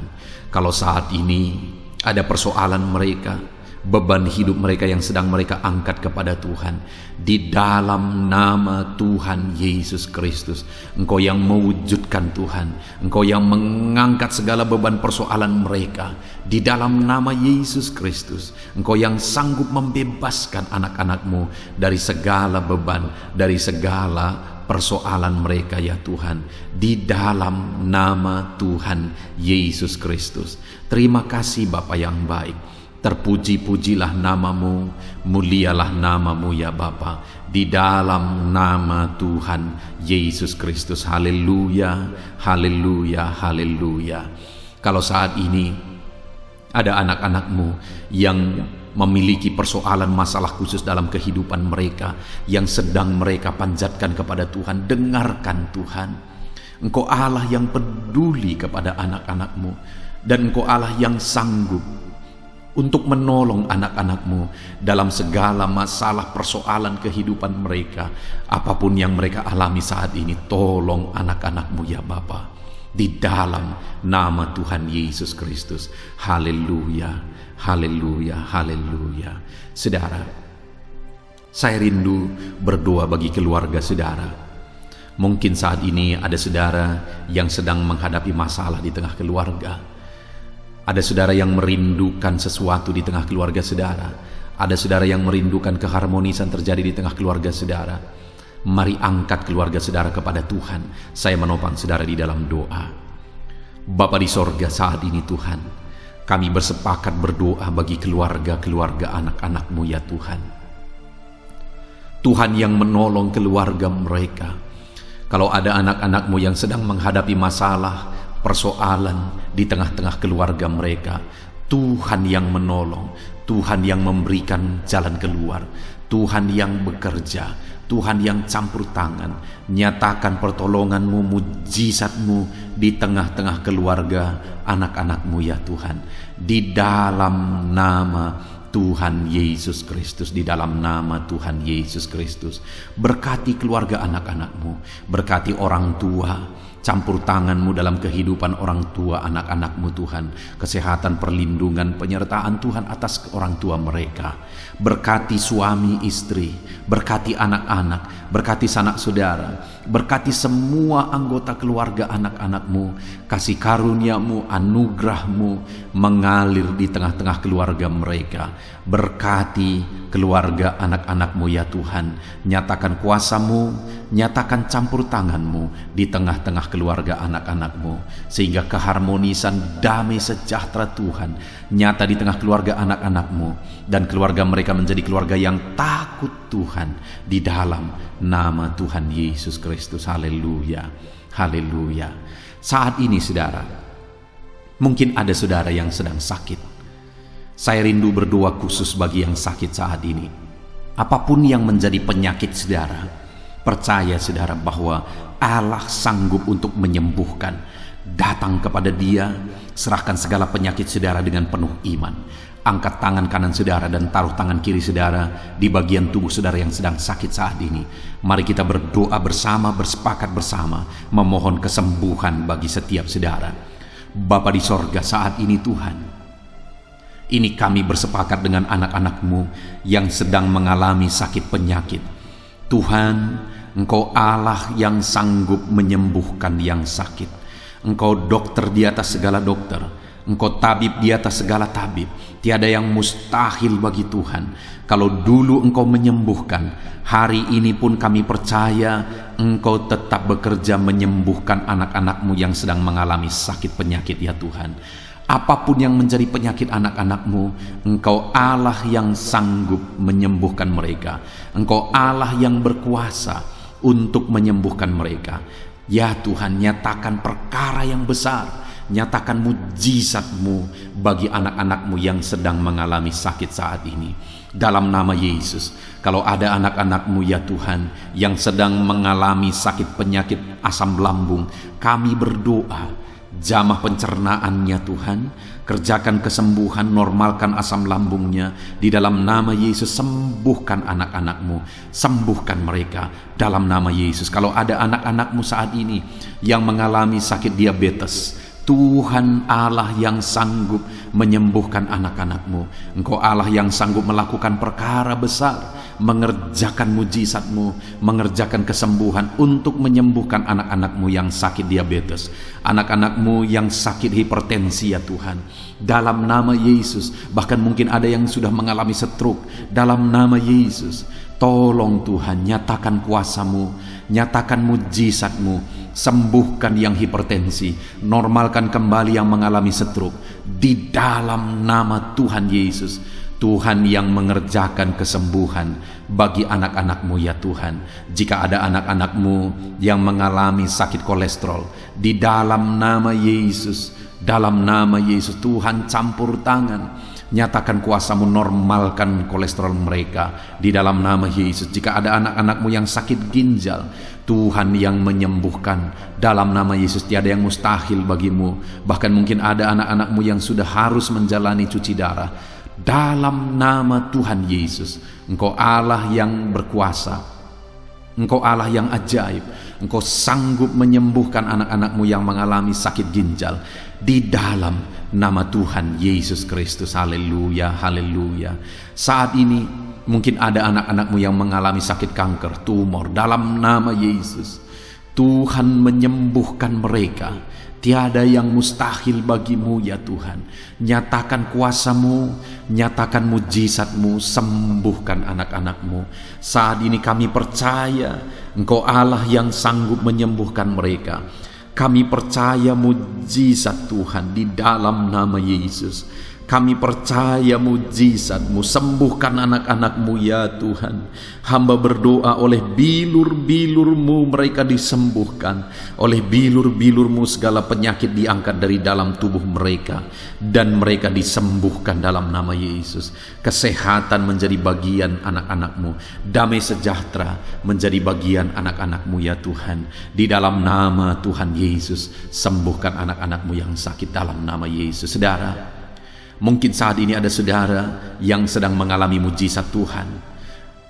Kalau saat ini ada persoalan mereka, beban hidup mereka yang sedang mereka angkat kepada Tuhan, di dalam nama Tuhan Yesus Kristus, Engkau yang mewujudkan Tuhan, Engkau yang mengangkat segala beban persoalan mereka, di dalam nama Yesus Kristus, Engkau yang sanggup membebaskan anak-anak-Mu dari segala beban, dari segala persoalan mereka ya Tuhan, di dalam nama Tuhan Yesus Kristus. Terima kasih Bapa yang baik. Terpuji-pujilah nama-Mu, mulialah nama-Mu ya Bapa, di dalam nama Tuhan Yesus Kristus. Haleluya, haleluya, haleluya. Kalau saat ini ada anak-anak-Mu yang memiliki persoalan masalah khusus dalam kehidupan mereka, yang sedang mereka panjatkan kepada Tuhan, dengarkan Tuhan. Engkau Allah yang peduli kepada anak-anak-Mu, dan Engkau Allah yang sanggup untuk menolong anak-anak-Mu dalam segala masalah persoalan kehidupan mereka. Apapun yang mereka alami saat ini, tolong anak-anak-Mu ya Bapa, di dalam nama Tuhan Yesus Kristus. Haleluya, haleluya, haleluya. Saudara, saya rindu berdoa bagi keluarga saudara. Mungkin saat ini ada saudara yang sedang menghadapi masalah di tengah keluarga. Ada saudara yang merindukan sesuatu di tengah keluarga saudara. Ada saudara yang merindukan keharmonisan terjadi di tengah keluarga saudara. Mari angkat keluarga saudara kepada Tuhan. Saya menopang saudara di dalam doa. Bapa di sorga, saat ini Tuhan, kami bersepakat berdoa bagi keluarga-keluarga anak-anak-Mu ya Tuhan. Tuhan yang menolong keluarga mereka. Kalau ada anak-anak-Mu yang sedang menghadapi masalah, persoalan di tengah-tengah keluarga mereka, Tuhan yang menolong, Tuhan yang memberikan jalan keluar, Tuhan yang bekerja, Tuhan yang campur tangan. Nyatakan pertolongan-Mu, mujizat-Mu di tengah-tengah keluarga anak-anak-Mu ya Tuhan, di dalam nama Tuhan Yesus Kristus, di dalam nama Tuhan Yesus Kristus. Berkati keluarga anak-anak-Mu, berkati orang tua, campur tangan-Mu dalam kehidupan orang tua anak-anak-Mu Tuhan. Kesehatan, perlindungan, penyertaan Tuhan atas orang tua mereka. Berkati suami istri, berkati anak-anak, berkati sanak saudara, berkati semua anggota keluarga anak-anak-Mu. Kasih karunia-Mu, anugerah-Mu mengalir di tengah-tengah keluarga mereka. Berkati keluarga anak-anak-Mu ya Tuhan. Nyatakan kuasa-Mu, nyatakan campur tangan-Mu di tengah-tengah keluarga anak-anak-Mu, sehingga keharmonisan, damai sejahtera Tuhan nyata di tengah keluarga anak-anak-Mu, dan keluarga mereka menjadi keluarga yang takut Tuhan, di dalam nama Tuhan Yesus Kristus. Haleluya, haleluya. Saat ini saudara, mungkin ada saudara yang sedang sakit. Saya rindu berdoa khusus bagi yang sakit saat ini. Apapun yang menjadi penyakit saudara, percaya saudara bahwa Allah sanggup untuk menyembuhkan. Datang kepada Dia, serahkan segala penyakit saudara dengan penuh iman. Angkat tangan kanan saudara dan taruh tangan kiri saudara di bagian tubuh saudara yang sedang sakit saat ini. Mari kita berdoa bersama, bersepakat bersama, memohon kesembuhan bagi setiap saudara. Bapa di sorga, saat ini Tuhan, ini kami bersepakat dengan anak-anak-Mu yang sedang mengalami sakit penyakit. Tuhan, Engkau Allah yang sanggup menyembuhkan yang sakit. Engkau dokter di atas segala dokter. Engkau tabib di atas segala tabib. Tiada yang mustahil bagi Tuhan. Kalau dulu Engkau menyembuhkan, hari ini pun kami percaya Engkau tetap bekerja menyembuhkan anak-anak-Mu yang sedang mengalami sakit penyakit ya Tuhan. Apapun yang menjadi penyakit anak-anak-Mu, Engkau Allah yang sanggup menyembuhkan mereka. Engkau Allah yang berkuasa untuk menyembuhkan mereka. Ya Tuhan, nyatakan perkara yang besar, nyatakan mujizat-Mu bagi anak-anak-Mu yang sedang mengalami sakit saat ini. Dalam nama Yesus, kalau ada anak-anak-Mu ya Tuhan yang sedang mengalami sakit penyakit asam lambung, kami berdoa, jamah pencernaannya Tuhan, kerjakan kesembuhan, normalkan asam lambungnya. Di dalam nama Yesus, sembuhkan anak-anak-Mu, sembuhkan mereka dalam nama Yesus. Kalau ada anak-anak-Mu saat ini yang mengalami sakit diabetes, Tuhan Allah yang sanggup menyembuhkan anak-anak-Mu. Engkau Allah yang sanggup melakukan perkara besar, mengerjakan mujizat-Mu, mengerjakan kesembuhan untuk menyembuhkan anak-anak-Mu yang sakit diabetes, anak-anak-Mu yang sakit hipertensi ya Tuhan. Dalam nama Yesus, bahkan mungkin ada yang sudah mengalami stroke. Dalam nama Yesus, tolong Tuhan, nyatakan kuasa-Mu, nyatakan mujizat-Mu, sembuhkan yang hipertensi, normalkan kembali yang mengalami stroke. Di dalam nama Tuhan Yesus, Tuhan yang mengerjakan kesembuhan bagi anak-anak-Mu ya Tuhan. Jika ada anak-anak-Mu yang mengalami sakit kolesterol, di dalam nama Yesus, dalam nama Yesus, Tuhan campur tangan, nyatakan kuasa-Mu, normalkan kolesterol mereka di dalam nama Yesus. Jika ada anak-anak-Mu yang sakit ginjal, Tuhan yang menyembuhkan dalam nama Yesus. Tiada yang mustahil bagi-Mu. Bahkan mungkin ada anak-anak-Mu yang sudah harus menjalani cuci darah. Dalam nama Tuhan Yesus, Engkau Allah yang berkuasa, Engkau Allah yang ajaib. Engkau sanggup menyembuhkan anak-anak-Mu yang mengalami sakit ginjal di dalam nama Tuhan Yesus Kristus. Haleluya, haleluya. Saat ini mungkin ada anak-anak-Mu yang mengalami sakit kanker, tumor. Dalam nama Yesus, Tuhan menyembuhkan mereka. Tiada yang mustahil bagi-Mu ya Tuhan. Nyatakan kuasa-Mu, nyatakan mujizat-Mu, sembuhkan anak-anak-Mu. Saat ini kami percaya Engkau Allah yang sanggup menyembuhkan mereka. Kami percaya mujizat Tuhan di dalam nama Yesus. Kami percaya mujizat-Mu, sembuhkan anak-anak-Mu ya Tuhan. Hamba berdoa oleh bilur-bilur-Mu mereka disembuhkan. Oleh bilur-bilur-Mu segala penyakit diangkat dari dalam tubuh mereka, dan mereka disembuhkan dalam nama Yesus. Kesehatan menjadi bagian anak-anak-Mu, damai sejahtera menjadi bagian anak-anak-Mu ya Tuhan. Di dalam nama Tuhan Yesus, sembuhkan anak-anak-Mu yang sakit dalam nama Yesus. Saudara, mungkin saat ini ada saudara yang sedang mengalami mujizat Tuhan.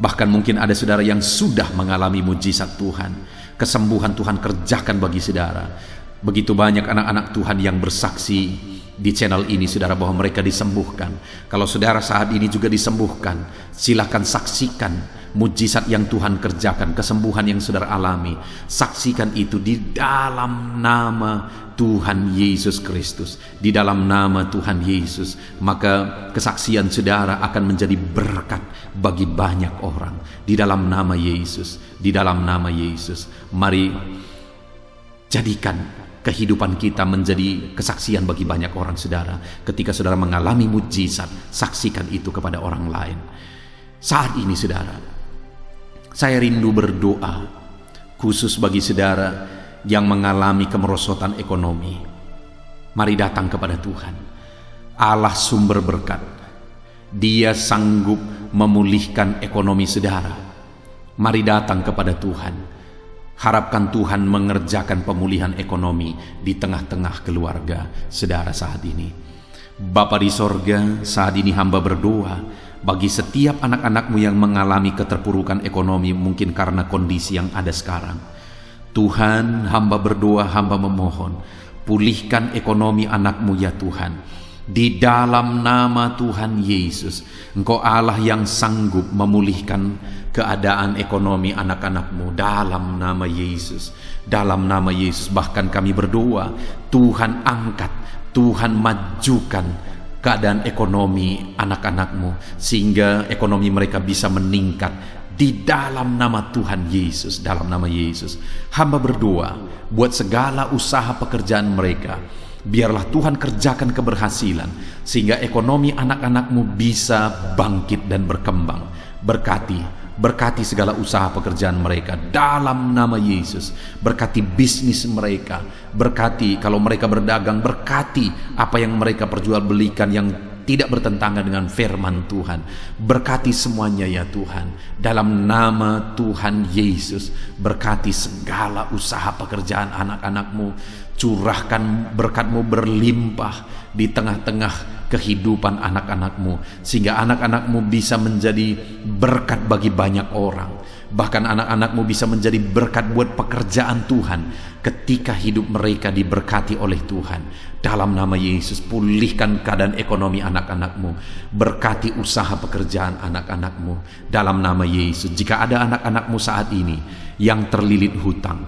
Bahkan mungkin ada saudara yang sudah mengalami mujizat Tuhan. Kesembuhan Tuhan kerjakan bagi saudara. Begitu banyak anak-anak Tuhan yang bersaksi di channel ini saudara bahwa mereka disembuhkan. Kalau saudara saat ini juga disembuhkan, silakan saksikan mujizat yang Tuhan kerjakan, kesembuhan yang saudara alami. Saksikan itu di dalam nama Tuhan Yesus Kristus. Di dalam nama Tuhan Yesus, maka kesaksian saudara akan menjadi berkat bagi banyak orang. Di dalam nama Yesus, di dalam nama Yesus. Mari jadikan kehidupan kita menjadi kesaksian bagi banyak orang saudara. Ketika saudara mengalami mujizat, saksikan itu kepada orang lain. Saat ini saudara, saya rindu berdoa khusus bagi saudara yang mengalami kemerosotan ekonomi. Mari datang kepada Tuhan, Allah sumber berkat. Dia sanggup memulihkan ekonomi saudara. Mari datang kepada Tuhan. Harapkan Tuhan mengerjakan pemulihan ekonomi di tengah-tengah keluarga saudara saat ini. Bapa di sorga, saat ini hamba berdoa bagi setiap anak-anak-Mu yang mengalami keterpurukan ekonomi mungkin karena kondisi yang ada sekarang. Tuhan, hamba berdoa, hamba memohon, pulihkan ekonomi anak-Mu ya Tuhan. Di dalam nama Tuhan Yesus, Engkau Allah yang sanggup memulihkan keadaan ekonomi anak-anak-Mu dalam nama Yesus. Dalam nama Yesus, bahkan kami berdoa, Tuhan angkat, Tuhan majukan keadaan ekonomi anak-anak-Mu sehingga ekonomi mereka bisa meningkat di dalam nama Tuhan Yesus. Dalam nama Yesus, hamba berdoa buat segala usaha pekerjaan mereka, biarlah Tuhan kerjakan keberhasilan sehingga ekonomi anak-anak-Mu bisa bangkit dan berkembang. Berkati segala usaha pekerjaan mereka dalam nama Yesus. Berkati bisnis mereka, berkati kalau mereka berdagang, berkati apa yang mereka perjualbelikan yang tidak bertentangan dengan firman Tuhan. Berkati semuanya ya Tuhan, dalam nama Tuhan Yesus. Berkati segala usaha pekerjaan anak-anak-Mu. Curahkan berkat-Mu berlimpah di tengah-tengah kehidupan anak-anak-Mu sehingga anak-anak-Mu bisa menjadi berkat bagi banyak orang. Bahkan anak-anak-Mu bisa menjadi berkat buat pekerjaan Tuhan ketika hidup mereka diberkati oleh Tuhan. Dalam nama Yesus, pulihkan keadaan ekonomi anak-anak-Mu. Berkati usaha pekerjaan anak-anak-Mu dalam nama Yesus. Jika ada anak-anak-Mu saat ini yang terlilit hutang,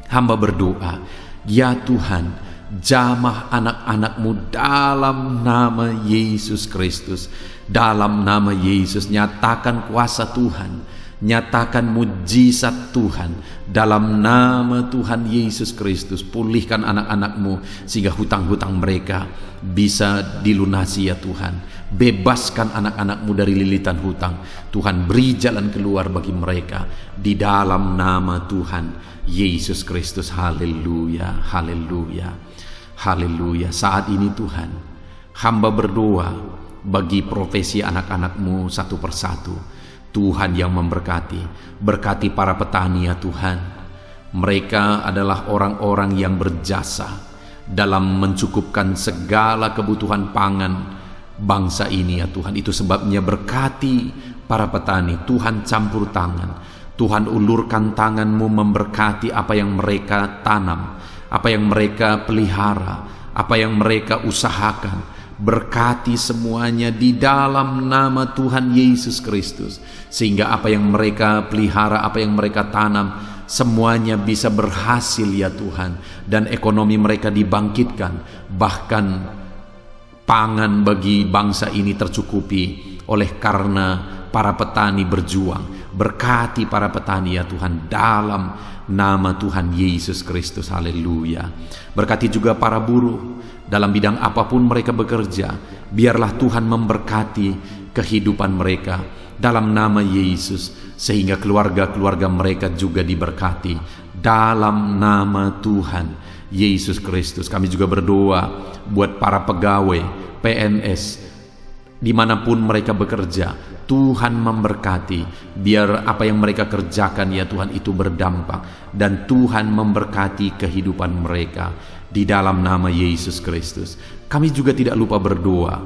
hamba berdoa, ya Tuhan, jamah anak-anak-Mu dalam nama Yesus Kristus. Dalam nama Yesus, nyatakan kuasa Tuhan, nyatakan mujizat Tuhan dalam nama Tuhan Yesus Kristus. Pulihkan anak-anak-Mu sehingga hutang-hutang mereka bisa dilunasi ya Tuhan. Bebaskan anak-anak-Mu dari lilitan hutang. Tuhan, beri jalan keluar bagi mereka di dalam nama Tuhan Yesus Kristus. Haleluya, haleluya, haleluya. Saat ini Tuhan, hamba berdoa bagi profesi anak-anak-Mu satu persatu. Tuhan yang memberkati, berkati para petani ya Tuhan. Mereka adalah orang-orang yang berjasa dalam mencukupkan segala kebutuhan pangan bangsa ini ya Tuhan. Itu sebabnya berkati para petani. Tuhan campur tangan, Tuhan ulurkan tangan-Mu memberkati apa yang mereka tanam, apa yang mereka pelihara, apa yang mereka usahakan. Berkati semuanya di dalam nama Tuhan Yesus Kristus sehingga apa yang mereka pelihara, apa yang mereka tanam, semuanya bisa berhasil ya Tuhan, dan ekonomi mereka dibangkitkan. Bahkan pangan bagi bangsa ini tercukupi oleh karena para petani berjuang. Berkati para petani ya Tuhan dalam nama Tuhan Yesus Kristus. Haleluya. Berkati juga para buruh dalam bidang apapun mereka bekerja. Biarlah Tuhan memberkati kehidupan mereka dalam nama Yesus sehingga keluarga-keluarga mereka juga diberkati dalam nama Tuhan Yesus Kristus. Kami juga berdoa buat para pegawai PNS dimanapun mereka bekerja. Tuhan memberkati, biar apa yang mereka kerjakan ya Tuhan itu berdampak, dan Tuhan memberkati kehidupan mereka di dalam nama Yesus Kristus. Kami juga tidak lupa berdoa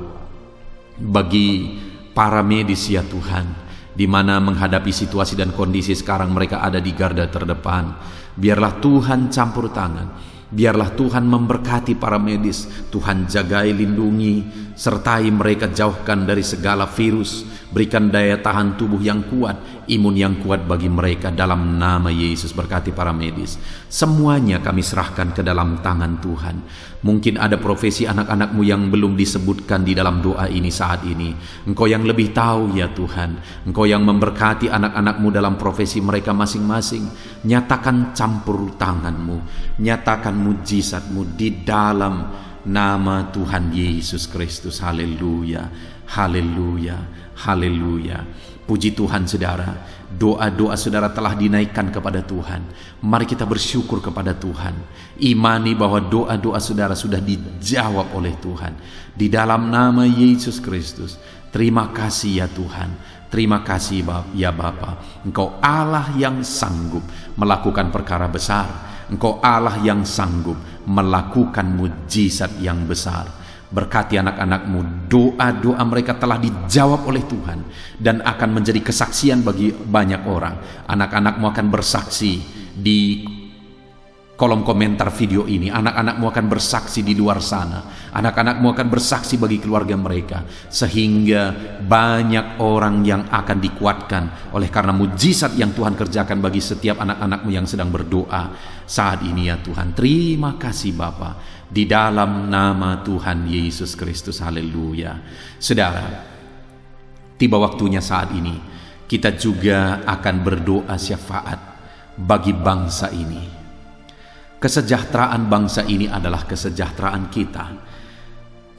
bagi para medis ya Tuhan, di mana menghadapi situasi dan kondisi sekarang mereka ada di garda terdepan. Biarlah Tuhan campur tangan, biarlah Tuhan memberkati para medis. Tuhan jagai, lindungi, sertai mereka, jauhkan dari segala virus. Berikan daya tahan tubuh yang kuat, imun yang kuat bagi mereka dalam nama Yesus. Berkati para medis. Semuanya kami serahkan ke dalam tangan Tuhan. Mungkin ada profesi anak-anak-Mu yang belum disebutkan di dalam doa ini saat ini. Engkau yang lebih tahu ya Tuhan. Engkau yang memberkati anak-anak-Mu dalam profesi mereka masing-masing. Nyatakan campur tangan-Mu, nyatakan mujizat-Mu di dalam nama Tuhan Yesus Kristus. Haleluya, haleluya, haleluya. Puji Tuhan saudara, doa-doa saudara telah dinaikkan kepada Tuhan. Mari kita bersyukur kepada Tuhan. Imani bahwa doa-doa saudara sudah dijawab oleh Tuhan. Di dalam nama Yesus Kristus. Terima kasih ya Tuhan. Terima kasih ya Bapa. Engkau Allah yang sanggup melakukan perkara besar. Engkau Allah yang sanggup melakukan mujizat yang besar. Berkati anak-anak-Mu, doa-doa mereka telah dijawab oleh Tuhan dan akan menjadi kesaksian bagi banyak orang. Anak-anak-Mu akan bersaksi di kolom komentar video ini. Anak-anak-Mu akan bersaksi di luar sana. Anak-anak-Mu akan bersaksi bagi keluarga mereka, sehingga banyak orang yang akan dikuatkan oleh karena mujizat yang Tuhan kerjakan bagi setiap anak-anak-Mu yang sedang berdoa saat ini ya Tuhan. Terima kasih Bapa, di dalam nama Tuhan Yesus Kristus. Haleluya. Saudara, tiba waktunya saat ini kita juga akan berdoa syafaat bagi bangsa ini. Kesejahteraan bangsa ini adalah kesejahteraan kita.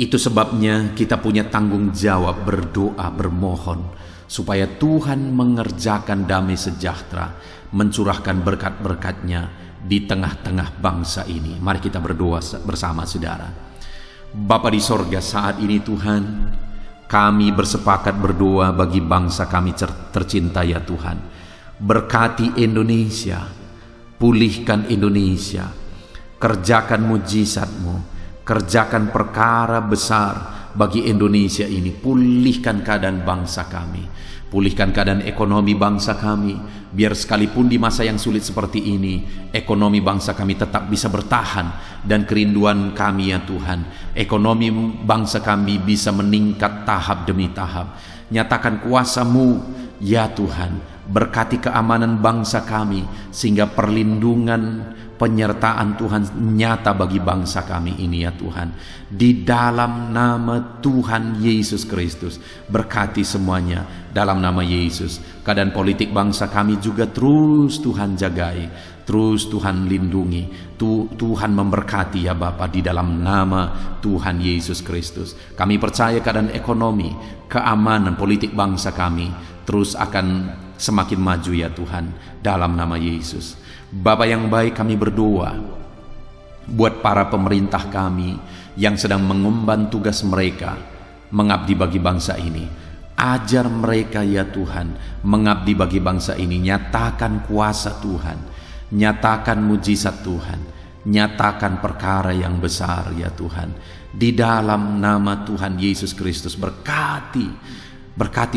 Itu sebabnya kita punya tanggung jawab berdoa, bermohon supaya Tuhan mengerjakan damai sejahtera, mencurahkan berkat-berkat-Nya di tengah-tengah bangsa ini. Mari kita berdoa bersama saudara. Bapa di sorga, saat ini Tuhan, kami bersepakat berdoa bagi bangsa kami tercinta ya Tuhan. Berkati Indonesia, pulihkan Indonesia, kerjakan mujizat-Mu, kerjakan perkara besar bagi Indonesia ini. Pulihkan keadaan bangsa kami, pulihkan keadaan ekonomi bangsa kami, biar sekalipun di masa yang sulit seperti ini, ekonomi bangsa kami tetap bisa bertahan. Dan kerinduan kami ya Tuhan, ekonomi bangsa kami bisa meningkat tahap demi tahap. Nyatakan kuasa-Mu ya Tuhan, berkati keamanan bangsa kami, sehingga perlindungan, penyertaan Tuhan nyata bagi bangsa kami ini ya Tuhan. Di dalam nama Tuhan Yesus Kristus, berkati semuanya dalam nama Yesus. Keadaan politik bangsa kami juga terus Tuhan jagai, terus Tuhan lindungi, Tuhan memberkati ya Bapa, di dalam nama Tuhan Yesus Kristus. Kami percaya keadaan ekonomi, keamanan politik bangsa kami terus akan semakin maju ya Tuhan, dalam nama Yesus. Bapa yang baik, kami berdoa buat para pemerintah kami yang sedang mengemban tugas mereka mengabdi bagi bangsa ini. Ajar mereka ya Tuhan mengabdi bagi bangsa ini. Nyatakan kuasa Tuhan, nyatakan mujizat Tuhan, nyatakan perkara yang besar ya Tuhan. Di dalam nama Tuhan Yesus Kristus, berkati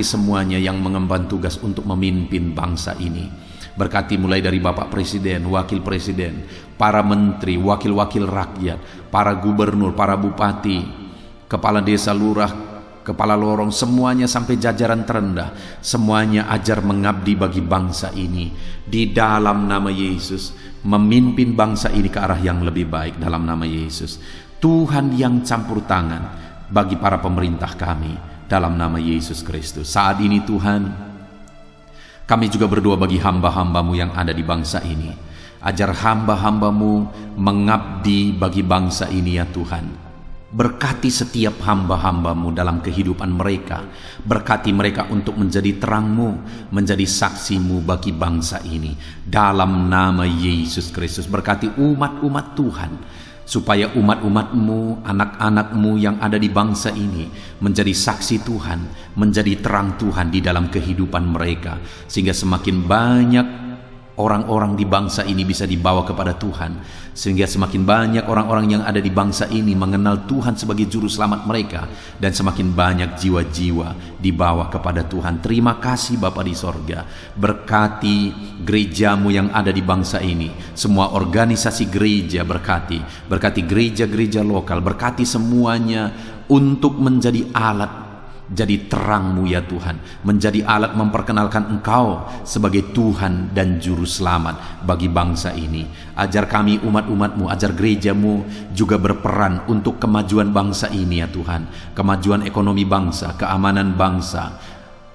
semuanya yang mengemban tugas untuk memimpin bangsa ini. Berkati mulai dari Bapak Presiden, Wakil Presiden, para menteri, wakil-wakil rakyat, para gubernur, para bupati, kepala desa, lurah, kepala lorong, semuanya sampai jajaran terendah. Semuanya ajar mengabdi bagi bangsa ini. Di dalam nama Yesus, memimpin bangsa ini ke arah yang lebih baik dalam nama Yesus. Tuhan yang campur tangan bagi para pemerintah kami dalam nama Yesus Kristus. Saat ini Tuhan, kami juga berdoa bagi hamba-hamba-Mu yang ada di bangsa ini. Ajar hamba-hamba-Mu mengabdi bagi bangsa ini ya Tuhan. Berkati setiap hamba-hamba-Mu dalam kehidupan mereka. Berkati mereka untuk menjadi terang-Mu, menjadi saksi-Mu bagi bangsa ini. Dalam nama Yesus Kristus, berkati umat-umat Tuhan, supaya umat-umat-Mu, anak-anak-Mu yang ada di bangsa ini menjadi saksi Tuhan, menjadi terang Tuhan di dalam kehidupan mereka, sehingga semakin banyak orang-orang di bangsa ini bisa dibawa kepada Tuhan, sehingga semakin banyak orang-orang yang ada di bangsa ini mengenal Tuhan sebagai juru selamat mereka, dan semakin banyak jiwa-jiwa dibawa kepada Tuhan. Terima kasih Bapa di sorga. Berkati gereja-Mu yang ada di bangsa ini, semua organisasi gereja berkati gereja-gereja lokal, berkati semuanya untuk menjadi alat, jadi terang-Mu ya Tuhan, menjadi alat memperkenalkan Engkau sebagai Tuhan dan Juru Selamat bagi bangsa ini. Ajar kami umat-umat-Mu, ajar gereja-Mu juga berperan untuk kemajuan bangsa ini ya Tuhan, kemajuan ekonomi bangsa, keamanan bangsa.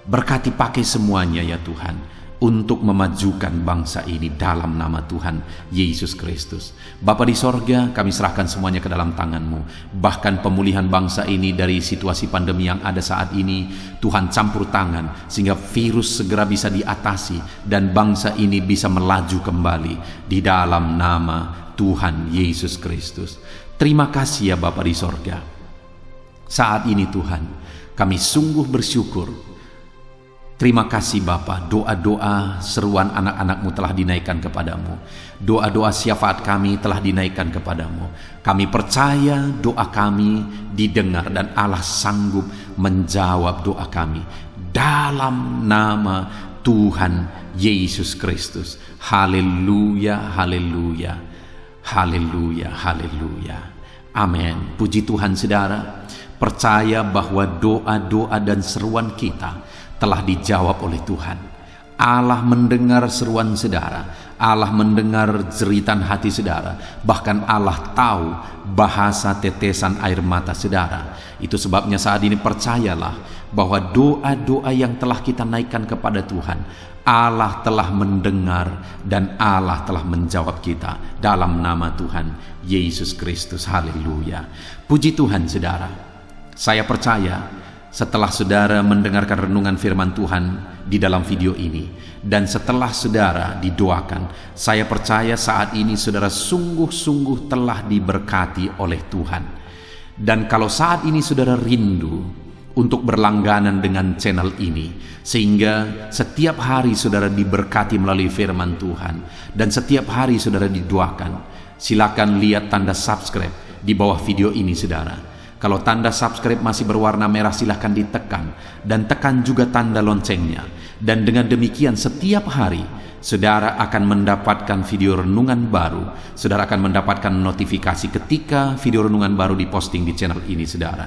Berkati pakai semuanya ya Tuhan untuk memajukan bangsa ini dalam nama Tuhan Yesus Kristus. Bapa di sorga, kami serahkan semuanya ke dalam tangan-Mu. Bahkan pemulihan bangsa ini dari situasi pandemi yang ada saat ini, Tuhan campur tangan sehingga virus segera bisa diatasi dan bangsa ini bisa melaju kembali di dalam nama Tuhan Yesus Kristus. Terima kasih ya Bapa di sorga. Saat ini Tuhan, kami sungguh bersyukur. Terima kasih Bapa, doa-doa seruan anak-anak-Mu telah dinaikkan kepadamu. Doa-doa syafaat kami telah dinaikkan kepadamu. Kami percaya doa kami didengar dan Allah sanggup menjawab doa kami. Dalam nama Tuhan Yesus Kristus. Haleluya, haleluya, haleluya, haleluya. Amin. Puji Tuhan saudara. Percaya bahwa doa-doa dan seruan kita telah dijawab oleh Tuhan. Allah mendengar seruan saudara, Allah mendengar jeritan hati saudara, bahkan Allah tahu bahasa tetesan air mata saudara. Itu sebabnya saat ini percayalah bahwa doa-doa yang telah kita naikkan kepada Tuhan, Allah telah mendengar dan Allah telah menjawab kita dalam nama Tuhan Yesus Kristus. Haleluya. Puji Tuhan saudara. Saya percaya setelah saudara mendengarkan renungan firman Tuhan di dalam video ini, dan setelah saudara didoakan, saya percaya saat ini saudara sungguh-sungguh telah diberkati oleh Tuhan. Dan kalau saat ini saudara rindu untuk berlangganan dengan channel ini, sehingga setiap hari saudara diberkati melalui firman Tuhan, dan setiap hari saudara didoakan, silakan lihat tanda subscribe di bawah video ini saudara. Kalau tanda subscribe masih berwarna merah, silahkan ditekan dan tekan juga tanda loncengnya. Dan dengan demikian setiap hari saudara akan mendapatkan video renungan baru. Saudara akan mendapatkan notifikasi ketika video renungan baru diposting di channel ini saudara.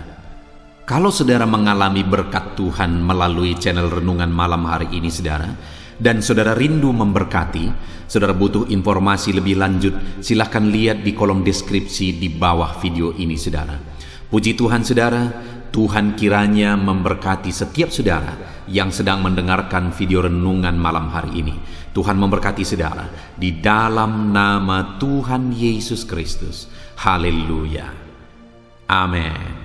Kalau saudara mengalami berkat Tuhan melalui channel renungan malam hari ini saudara, dan saudara rindu memberkati, saudara butuh informasi lebih lanjut, silahkan lihat di kolom deskripsi di bawah video ini saudara. Puji Tuhan saudara, Tuhan kiranya memberkati setiap saudara yang sedang mendengarkan video renungan malam hari ini. Tuhan memberkati saudara di dalam nama Tuhan Yesus Kristus. Haleluya. Amin.